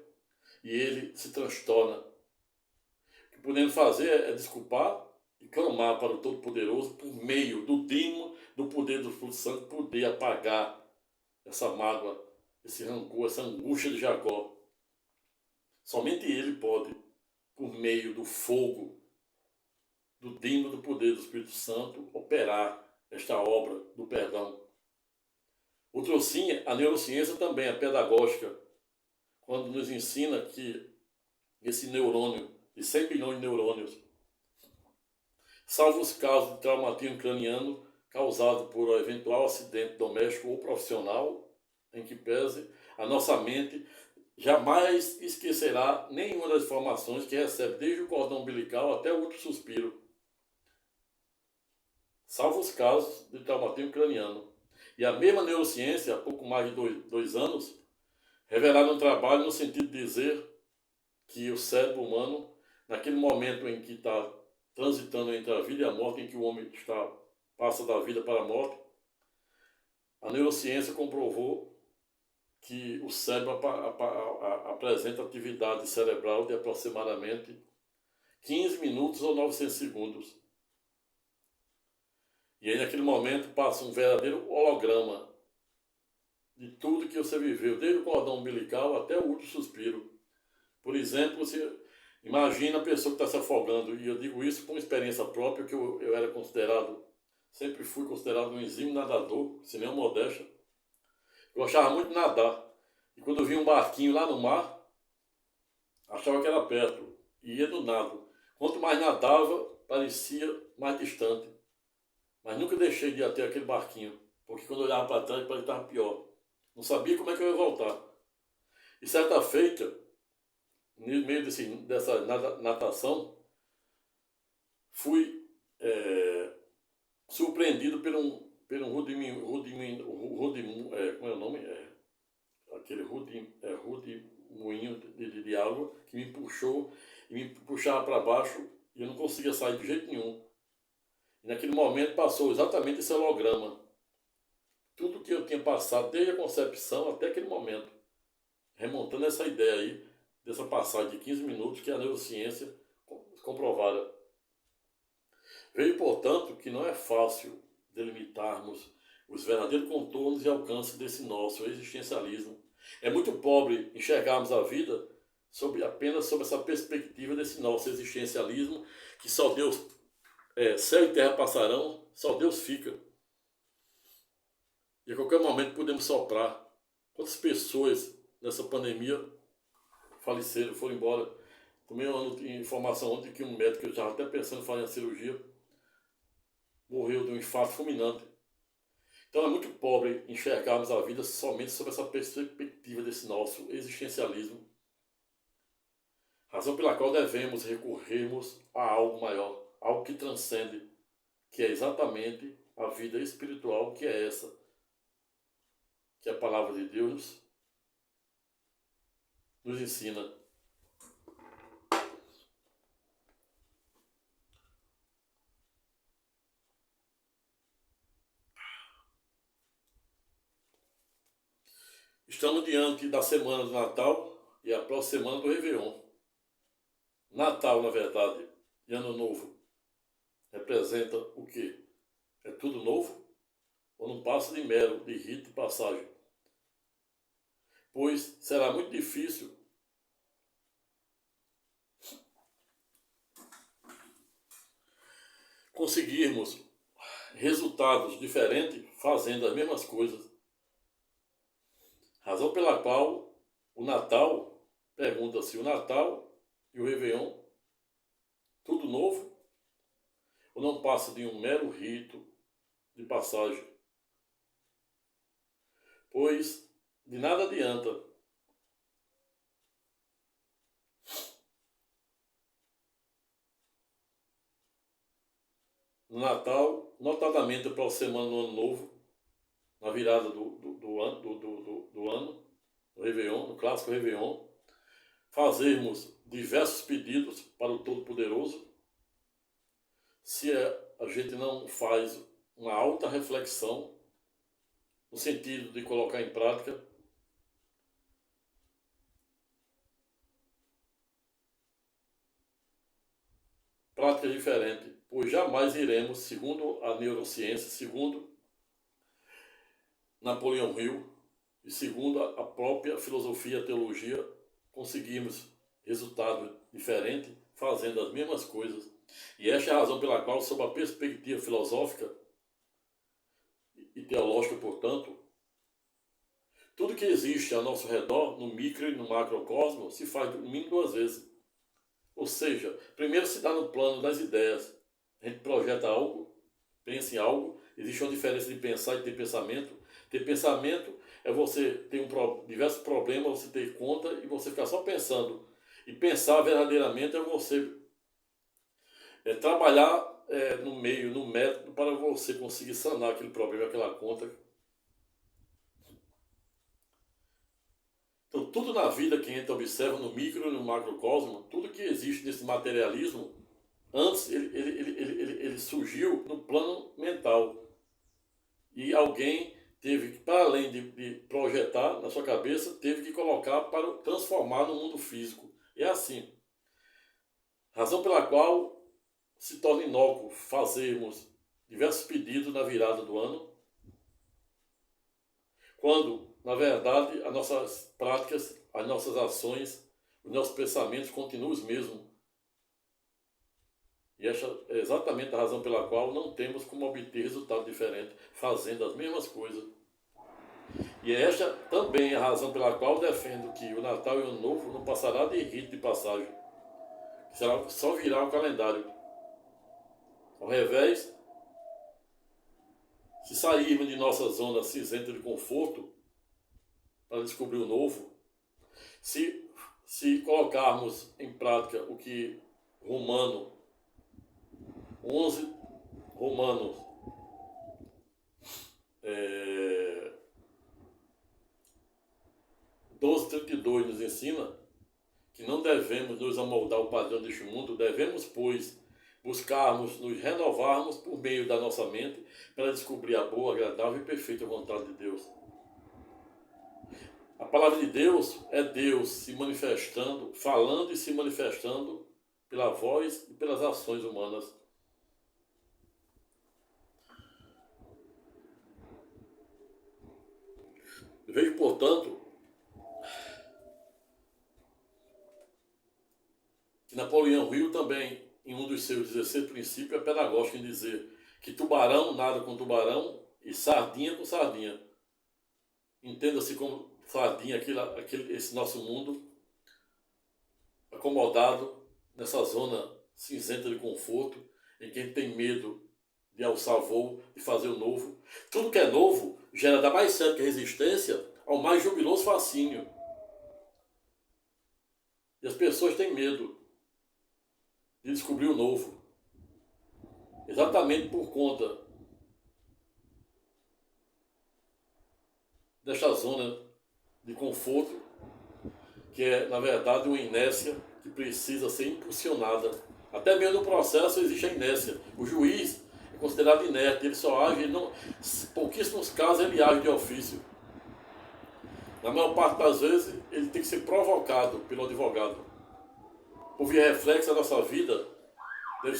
e ele se transtorna. O que podemos fazer é desculpar e clamar para o Todo-Poderoso por meio do dínamo do poder do Espírito Santo poder apagar essa mágoa, esse rancor, essa angústia de Jacó. Somente ele pode, por meio do fogo, do dínamo do poder do Espírito Santo, operar esta obra do perdão. O trocinho, a neurociência também é pedagógica, quando nos ensina que esse neurônio, de 100 bilhões de neurônios, salvo os casos de traumatismo craniano causado por um eventual acidente doméstico ou profissional, em que pese, a nossa mente jamais esquecerá nenhuma das informações que recebe, desde o cordão umbilical até o último suspiro, salvo os casos de traumatismo craniano. E a mesma neurociência, há pouco mais de dois anos, revelaram um trabalho no sentido de dizer que o cérebro humano, naquele momento em que está transitando entre a vida e a morte, em que o homem passa da vida para a morte, a neurociência comprovou que o cérebro apresenta atividade cerebral de aproximadamente 15 minutos ou 900 segundos. E aí, naquele momento, passa um verdadeiro holograma de tudo que você viveu, desde o cordão umbilical até o último suspiro. Por exemplo, você imagina a pessoa que está se afogando, e eu digo isso com experiência própria, que eu era considerado, sempre fui considerado um exímio nadador, sem nenhuma modéstia. Eu gostava muito de nadar. E quando eu via um barquinho lá no mar, achava que era perto. E ia do nado. Quanto mais nadava, parecia mais distante. Mas nunca deixei de ter aquele barquinho, porque quando eu olhava para trás, ele estava pior. Não sabia como é que eu ia voltar. E certa feita, no meio dessa natação, fui surpreendido por um como é o nome? Aquele rudimuinho de água que me puxou e me puxava para baixo e eu não conseguia sair de jeito nenhum. E naquele momento passou exatamente esse holograma. Tudo que eu tinha passado desde a concepção até aquele momento, remontando essa ideia aí, dessa passagem de 15 minutos que a neurociência comprovara. Veio, portanto, que não é fácil delimitarmos os verdadeiros contornos e alcances desse nosso existencialismo. É muito pobre enxergarmos a vida apenas sob essa perspectiva desse nosso existencialismo, que só Deus, céu e terra passarão, só Deus fica. E a qualquer momento podemos soprar. Quantas pessoas nessa pandemia faleceram, foram embora? Tomei uma informação ontem que um médico, que eu já estava até pensando em fazer a cirurgia, morreu de um infarto fulminante. Então é muito pobre enxergarmos a vida somente sob essa perspectiva desse nosso existencialismo. Razão pela qual devemos recorrermos a algo maior, algo que transcende, que é exatamente a vida espiritual, que é essa, que a palavra de Deus nos ensina. Estamos diante da semana do Natal e a próxima semana do Réveillon. Natal, na verdade, e Ano Novo, representa o quê? É tudo novo? Ou não passa de mero, de rito e passagem? Pois será muito difícil conseguirmos resultados diferentes fazendo as mesmas coisas. Razão pela qual o Natal, pergunta-se, o Natal e o Réveillon, tudo novo, ou não passa de um mero rito de passagem? Pois de nada adianta no Natal, notadamente aproximando o Ano Novo, na virada do ano, no Réveillon, no clássico Réveillon, fazermos diversos pedidos para o Todo-Poderoso, se a gente não faz uma alta reflexão, no sentido de colocar em prática práticas diferentes, pois jamais iremos, segundo a neurociência, segundo Napoleão Hill e segundo a própria filosofia e a teologia, conseguimos resultados diferentes fazendo as mesmas coisas. E esta é a razão pela qual, sob a perspectiva filosófica e teológica, portanto, tudo que existe ao nosso redor, no micro e no macrocosmo, se faz no mínimo 2 vezes. Ou seja, primeiro se dá no plano das ideias. A gente projeta algo, pensa em algo, existe uma diferença de pensar e ter pensamento. Ter pensamento é você ter diversos problemas, você ter conta e você ficar só pensando. E pensar verdadeiramente é você trabalhar no meio, no método, para você conseguir sanar aquele problema, aquela conta. Então, tudo na vida que a gente observa no micro e no macrocosmo, tudo que existe nesse materialismo, antes ele surgiu no plano mental. E alguém teve que, para além de projetar na sua cabeça, teve que colocar para transformar no mundo físico. É assim. Razão pela qual se torna inócuo fazermos diversos pedidos na virada do ano, quando, na verdade, as nossas práticas, as nossas ações, os nossos pensamentos continuam os mesmos. E essa é exatamente a razão pela qual não temos como obter resultado diferente fazendo as mesmas coisas. E esta também é a razão pela qual defendo que o Natal e o Ano Novo não passará de rito de passagem. Será só virar o calendário. Ao revés Se sairmos de nossa zona cinzenta de conforto para descobrir o novo, se colocarmos em prática o que Romanos 11, Romanos 12:32 nos ensina, que não devemos nos amoldar ao padrão deste mundo, devemos, pois, buscarmos nos renovarmos por meio da nossa mente para descobrir a boa, agradável e perfeita vontade de Deus. A palavra de Deus é Deus se manifestando, falando e se manifestando pela voz e pelas ações humanas. Vejo, portanto, que Napoleão Hill também, em um dos seus 16 princípios, é pedagógico em dizer que tubarão nada com tubarão e sardinha com sardinha. Entenda-se como sardinha esse nosso mundo acomodado nessa zona cinzenta de conforto, em que a gente tem medo de alçar voo, de fazer o novo. Tudo que é novo gera da mais certa resistência ao mais jubiloso fascínio. E as pessoas têm medo de descobrir o novo, exatamente por conta desta zona de conforto, que é, na verdade, uma inércia que precisa ser impulsionada. Até mesmo no processo existe a inércia. O juiz é considerado inerte, ele só age, pouquíssimos casos ele age de ofício. Na maior parte das vezes, ele tem que ser provocado pelo advogado. Por via reflexa, a nossa vida deve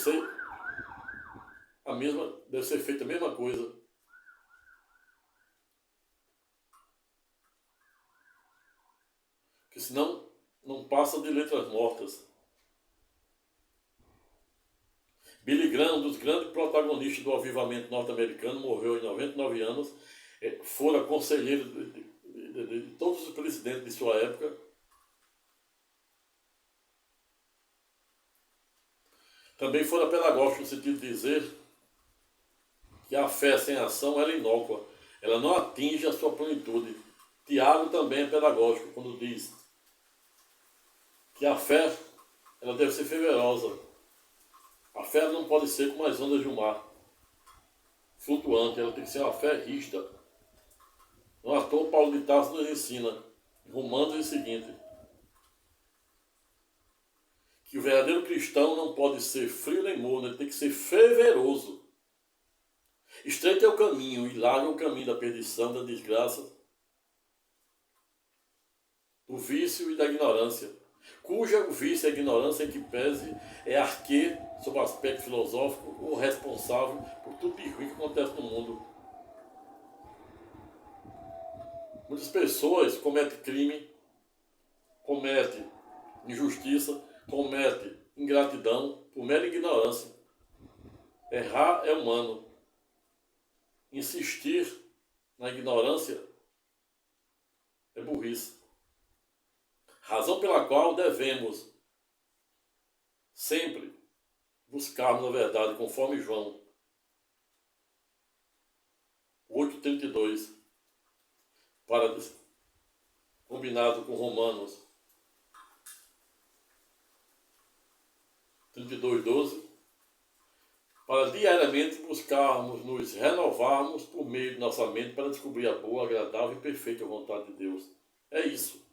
ser feita a mesma coisa. Porque senão não passa de letras mortas. Billy Graham, um dos grandes protagonistas do avivamento norte-americano, morreu em 99 anos, fora conselheiro de todos os presidentes de sua época. Também fora pedagógico no sentido de dizer que a fé sem ação ela é inócua, ela não atinge a sua plenitude. Tiago também é pedagógico quando diz que a fé ela deve ser fervorosa. A fé não pode ser como as ondas de um mar, flutuante, ela tem que ser uma fé rígida. Não à toa Paulo de Tarso nos ensina, em Romanos, o seguinte, que o verdadeiro cristão não pode ser frio nem morno, ele tem que ser fervoroso. Estreito é o caminho e largo é o caminho da perdição, da desgraça, do vício e da ignorância, cuja o vício e a ignorância em que pese é arquê, sob o aspecto filosófico, ou responsável por tudo de ruim que acontece no mundo. Muitas pessoas cometem crime, cometem injustiça, cometem ingratidão por mera ignorância. Errar é humano. Insistir na ignorância é burrice. Razão pela qual devemos sempre buscarmos a verdade, conforme João 8,32, combinado com Romanos 32,12, para diariamente buscarmos nos renovarmos por meio de nossa mente para descobrir a boa, agradável e perfeita vontade de Deus. É isso.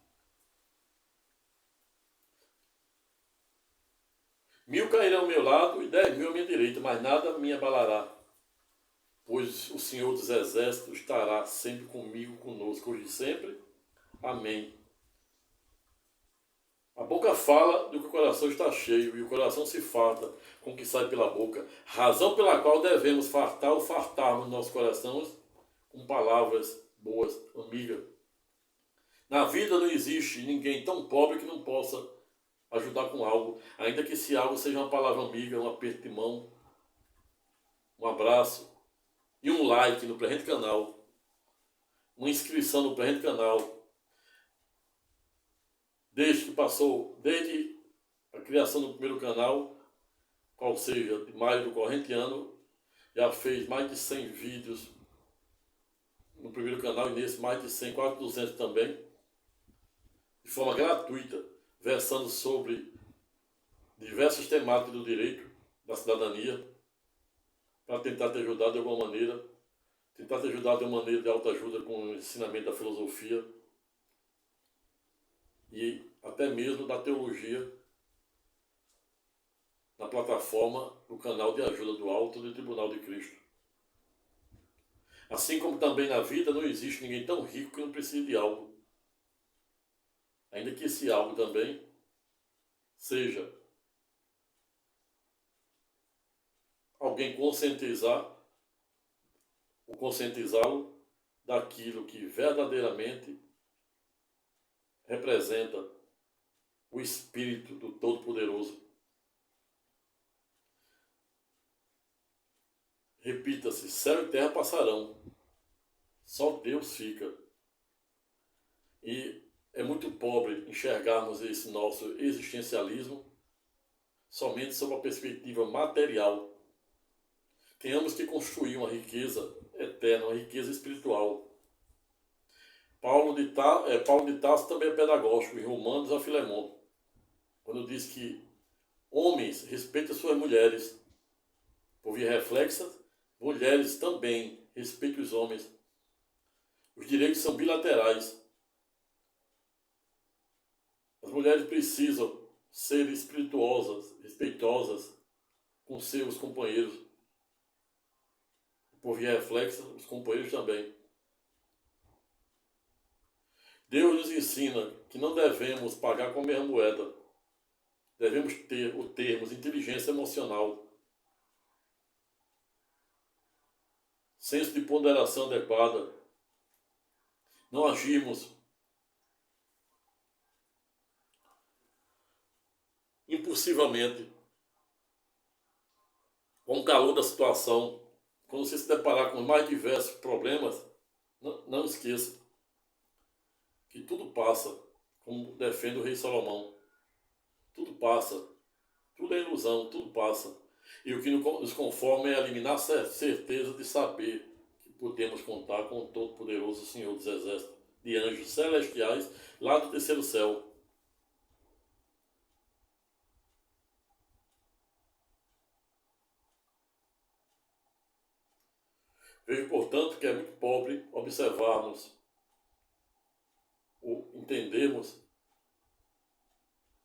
1000 cairão ao meu lado e 10.000 à minha direita, mas nada me abalará. Pois o Senhor dos Exércitos estará sempre comigo, conosco, hoje e sempre. Amém. A boca fala do que o coração está cheio, e o coração se farta com o que sai pela boca. Razão pela qual devemos fartar ou fartarmos nossos corações com palavras boas, amigas. Na vida não existe ninguém tão pobre que não possa ajudar com algo, ainda que esse algo seja uma palavra amiga, um aperto de mão, um abraço e um like no presente canal, uma inscrição no presente canal. Desde a criação do primeiro canal, qual seja, de maio do corrente ano, já fez mais de 100 vídeos no primeiro canal e nesse mais de 100, quase 200 também, de forma gratuita, versando sobre diversas temáticas do direito, da cidadania, para tentar te ajudar de alguma maneira, tentar te ajudar de uma maneira de autoajuda com o ensinamento da filosofia e até mesmo da teologia na plataforma do canal de ajuda do Alto do Tribunal de Cristo. Assim como também na vida não existe ninguém tão rico que não precise de algo. Ainda que esse algo também seja alguém conscientizá-lo daquilo que verdadeiramente representa o Espírito do Todo-Poderoso. Repita-se, céu e terra passarão, só Deus fica. E é muito pobre enxergarmos esse nosso existencialismo somente sob a perspectiva material. Tenhamos que construir uma riqueza eterna, uma riqueza espiritual. Paulo de Tarso também é pedagógico, em Romanos a Filemon, quando diz que homens respeitem suas mulheres, por via reflexa, mulheres também respeitem os homens. Os direitos são bilaterais. As mulheres precisam ser espirituosas, respeitosas com seus companheiros. Por via reflexa, os companheiros também. Deus nos ensina que não devemos pagar com a mesma moeda. Devemos ter o termos inteligência emocional, senso de ponderação adequada. Não agimos impulsivamente com o calor da situação. Quando você se deparar com os mais diversos problemas, não esqueça que tudo passa, como defende o rei Salomão. Tudo passa, tudo é ilusão, tudo passa. E o que nos conforma é eliminar a certeza de saber que podemos contar com o Todo-Poderoso Senhor dos Exércitos, de anjos celestiais, lá do terceiro céu. Vejo, portanto, que é muito pobre observarmos ou entendermos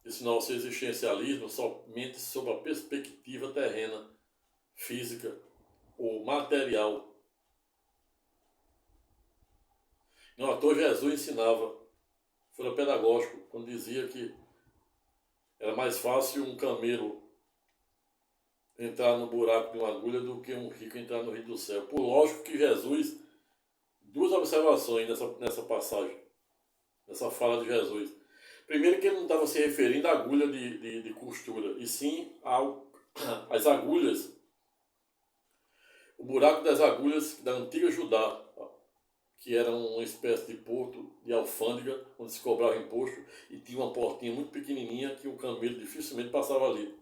esse nosso existencialismo somente sob a perspectiva terrena, física ou material. Não à toa Jesus ensinava, foi pedagógico, quando dizia que era mais fácil um camelo entrar no buraco de uma agulha do que um rico entrar no rio do céu. Por lógico que Jesus, duas observações nessa passagem, nessa fala de Jesus. Primeiro que ele não estava se referindo à agulha de costura, e sim às agulhas, o buraco das agulhas da antiga Judá, que era uma espécie de porto de alfândega, onde se cobrava imposto, e tinha uma portinha muito pequenininha que o camelo dificilmente passava ali.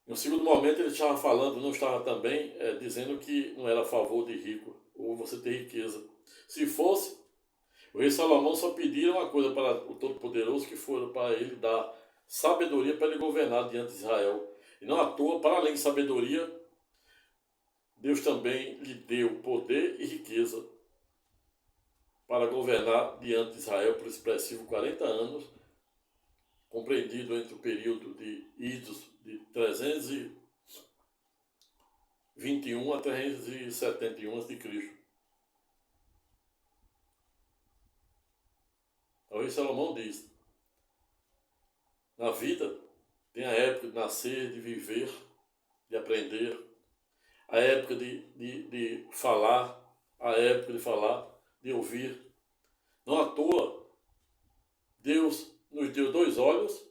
Em um segundo momento ele estava falando, não estava também dizendo que não era a favor de rico, ou você ter riqueza. Se fosse, o rei Salomão só pedia uma coisa para o Todo-Poderoso, que foi para ele dar sabedoria para ele governar diante de Israel. E não à toa, para além de sabedoria, Deus também lhe deu poder e riqueza para governar diante de Israel por expressivo 40 anos, compreendido entre o período de idos de 321 a 371 a.C. O rei Salomão diz: na vida tem a época de nascer, de viver, de aprender, a época de falar, a época de falar, de ouvir. Não à toa, Deus nos deu 2 olhos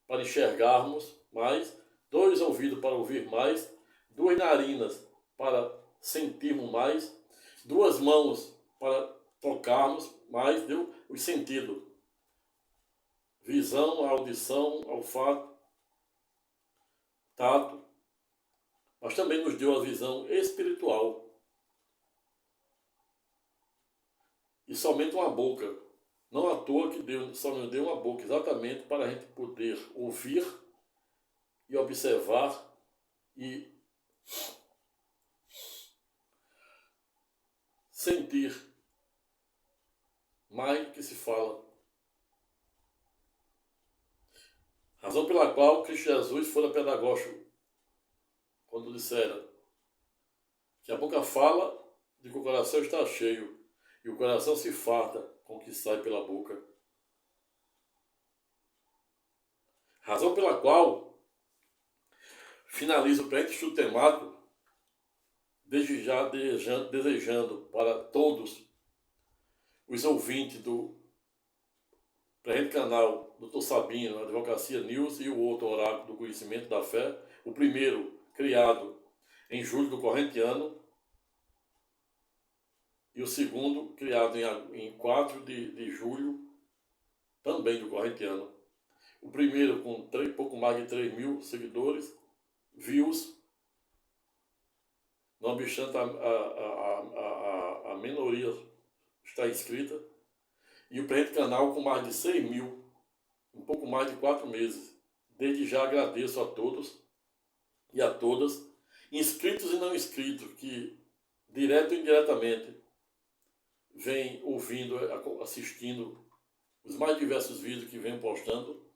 para enxergarmos mais, 2 ouvidos para ouvir mais, 2 narinas para sentirmos mais, 2 mãos para tocarmos mais, deu os sentidos. Visão, audição, olfato, tato, mas também nos deu a visão espiritual. e somente uma boca. Não à toa que Deus só nos deu uma boca, exatamente para a gente poder ouvir e observar e sentir mais do que se fala. Razão pela qual Cristo Jesus fora pedagógico quando dissera que a boca fala de que o coração está cheio e o coração se farta com o que sai pela boca. Razão pela qual finalizo o presente estudo temático desde já desejando para todos os ouvintes do presente canal Dr. Sabino, Advocacia News, e o outro Oráculo do Conhecimento da Fé, o primeiro criado em julho do corrente ano e o segundo criado em 4 de julho também do corrente ano. O primeiro com pouco mais de 3 mil seguidores, views, não obstante a minoria está inscrita, e o presente canal com mais de 6 mil, um pouco mais de 4 meses. Desde já agradeço a todos e a todas, inscritos e não inscritos, que direto e indiretamente vêm ouvindo, assistindo os mais diversos vídeos que venho postando,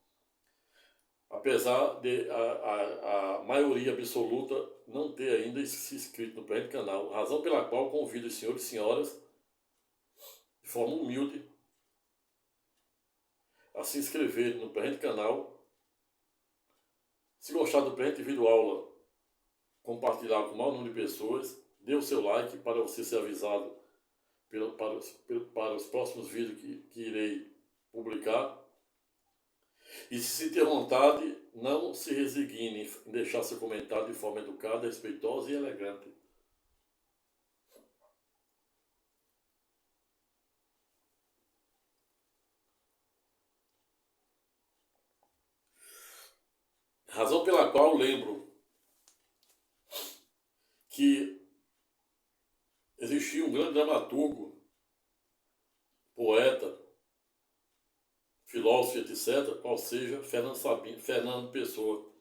apesar de a maioria absoluta não ter ainda se inscrito no presente canal, razão pela qual convido os senhores e senhoras, de forma humilde, a se inscrever no presente canal. Se gostar do presente vídeo aula, compartilhar com o maior número de pessoas, dê o seu like para você ser avisado para os próximos vídeos que irei publicar. E se sentir vontade, não se resigne em deixar seu comentário de forma educada, respeitosa e elegante. Razão pela qual lembro que existia um grande dramaturgo, poeta, filósofo, etc., qual seja Fernando Pessoa,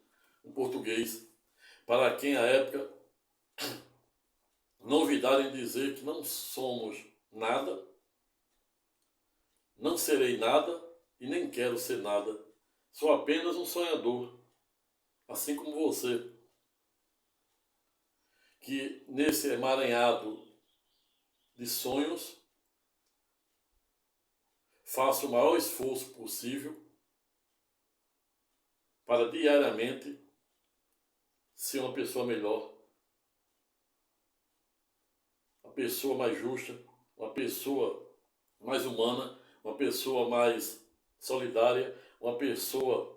um português, para quem à época não ouvidarem dizer que não somos nada, não serei nada e nem quero ser nada, sou apenas um sonhador, assim como você, que nesse emaranhado de sonhos faço o maior esforço possível para diariamente ser uma pessoa melhor, uma pessoa mais justa, uma pessoa mais humana, uma pessoa mais solidária, uma pessoa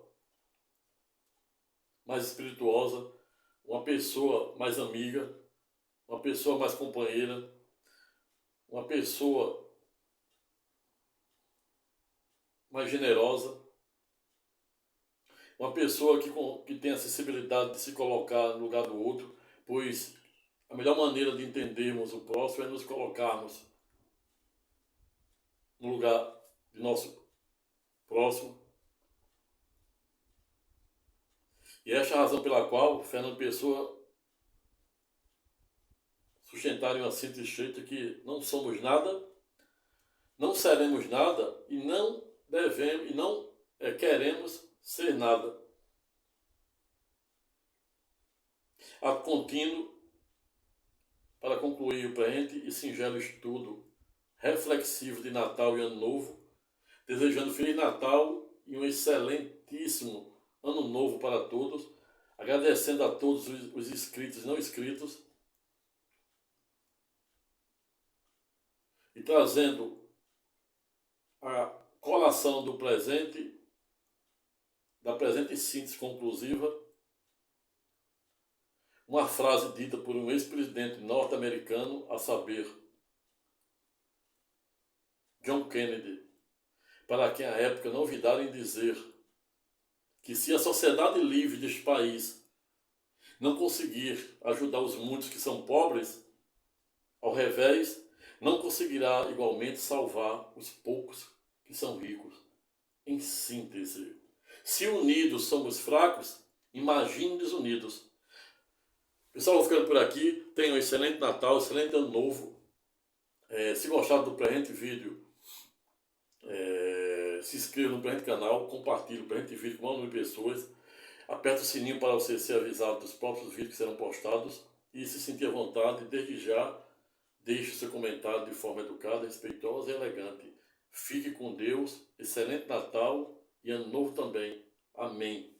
mais espirituosa, uma pessoa mais amiga, uma pessoa mais companheira, uma pessoa mais generosa, uma pessoa que tem a sensibilidade de se colocar no lugar do outro, pois a melhor maneira de entendermos o próximo é nos colocarmos no lugar de nosso próximo. E esta é a razão pela qual Fernando Pessoa sustentaram uma síntese estreita que não somos nada, não seremos nada e não devemos e não queremos ser nada. Ato contínuo para concluir o presente e singelo estudo reflexivo de Natal e Ano Novo, desejando Feliz Natal e um excelentíssimo Ano Novo para todos, agradecendo a todos os inscritos e não inscritos e trazendo a colação do presente, da presente síntese conclusiva, uma frase dita por um ex-presidente norte-americano, a saber, John Kennedy, para quem à época não ouvidaram em dizer que se a sociedade livre deste país não conseguir ajudar os muitos que são pobres, ao revés, não conseguirá igualmente salvar os poucos que são ricos. Em síntese, se unidos somos fracos, imagine desunidos. Pessoal, vou ficando por aqui. Tenham um excelente Natal, excelente Ano Novo. Se gostaram do presente vídeo, se inscreva no presente canal, compartilhe o presente vídeo com mais de 1.000 pessoas. Aperte o sininho para você ser avisado dos próximos vídeos que serão postados. E se sentir à vontade, desde já, deixe o seu comentário de forma educada, respeitosa e elegante. Fique com Deus, excelente Natal e Ano Novo também. Amém.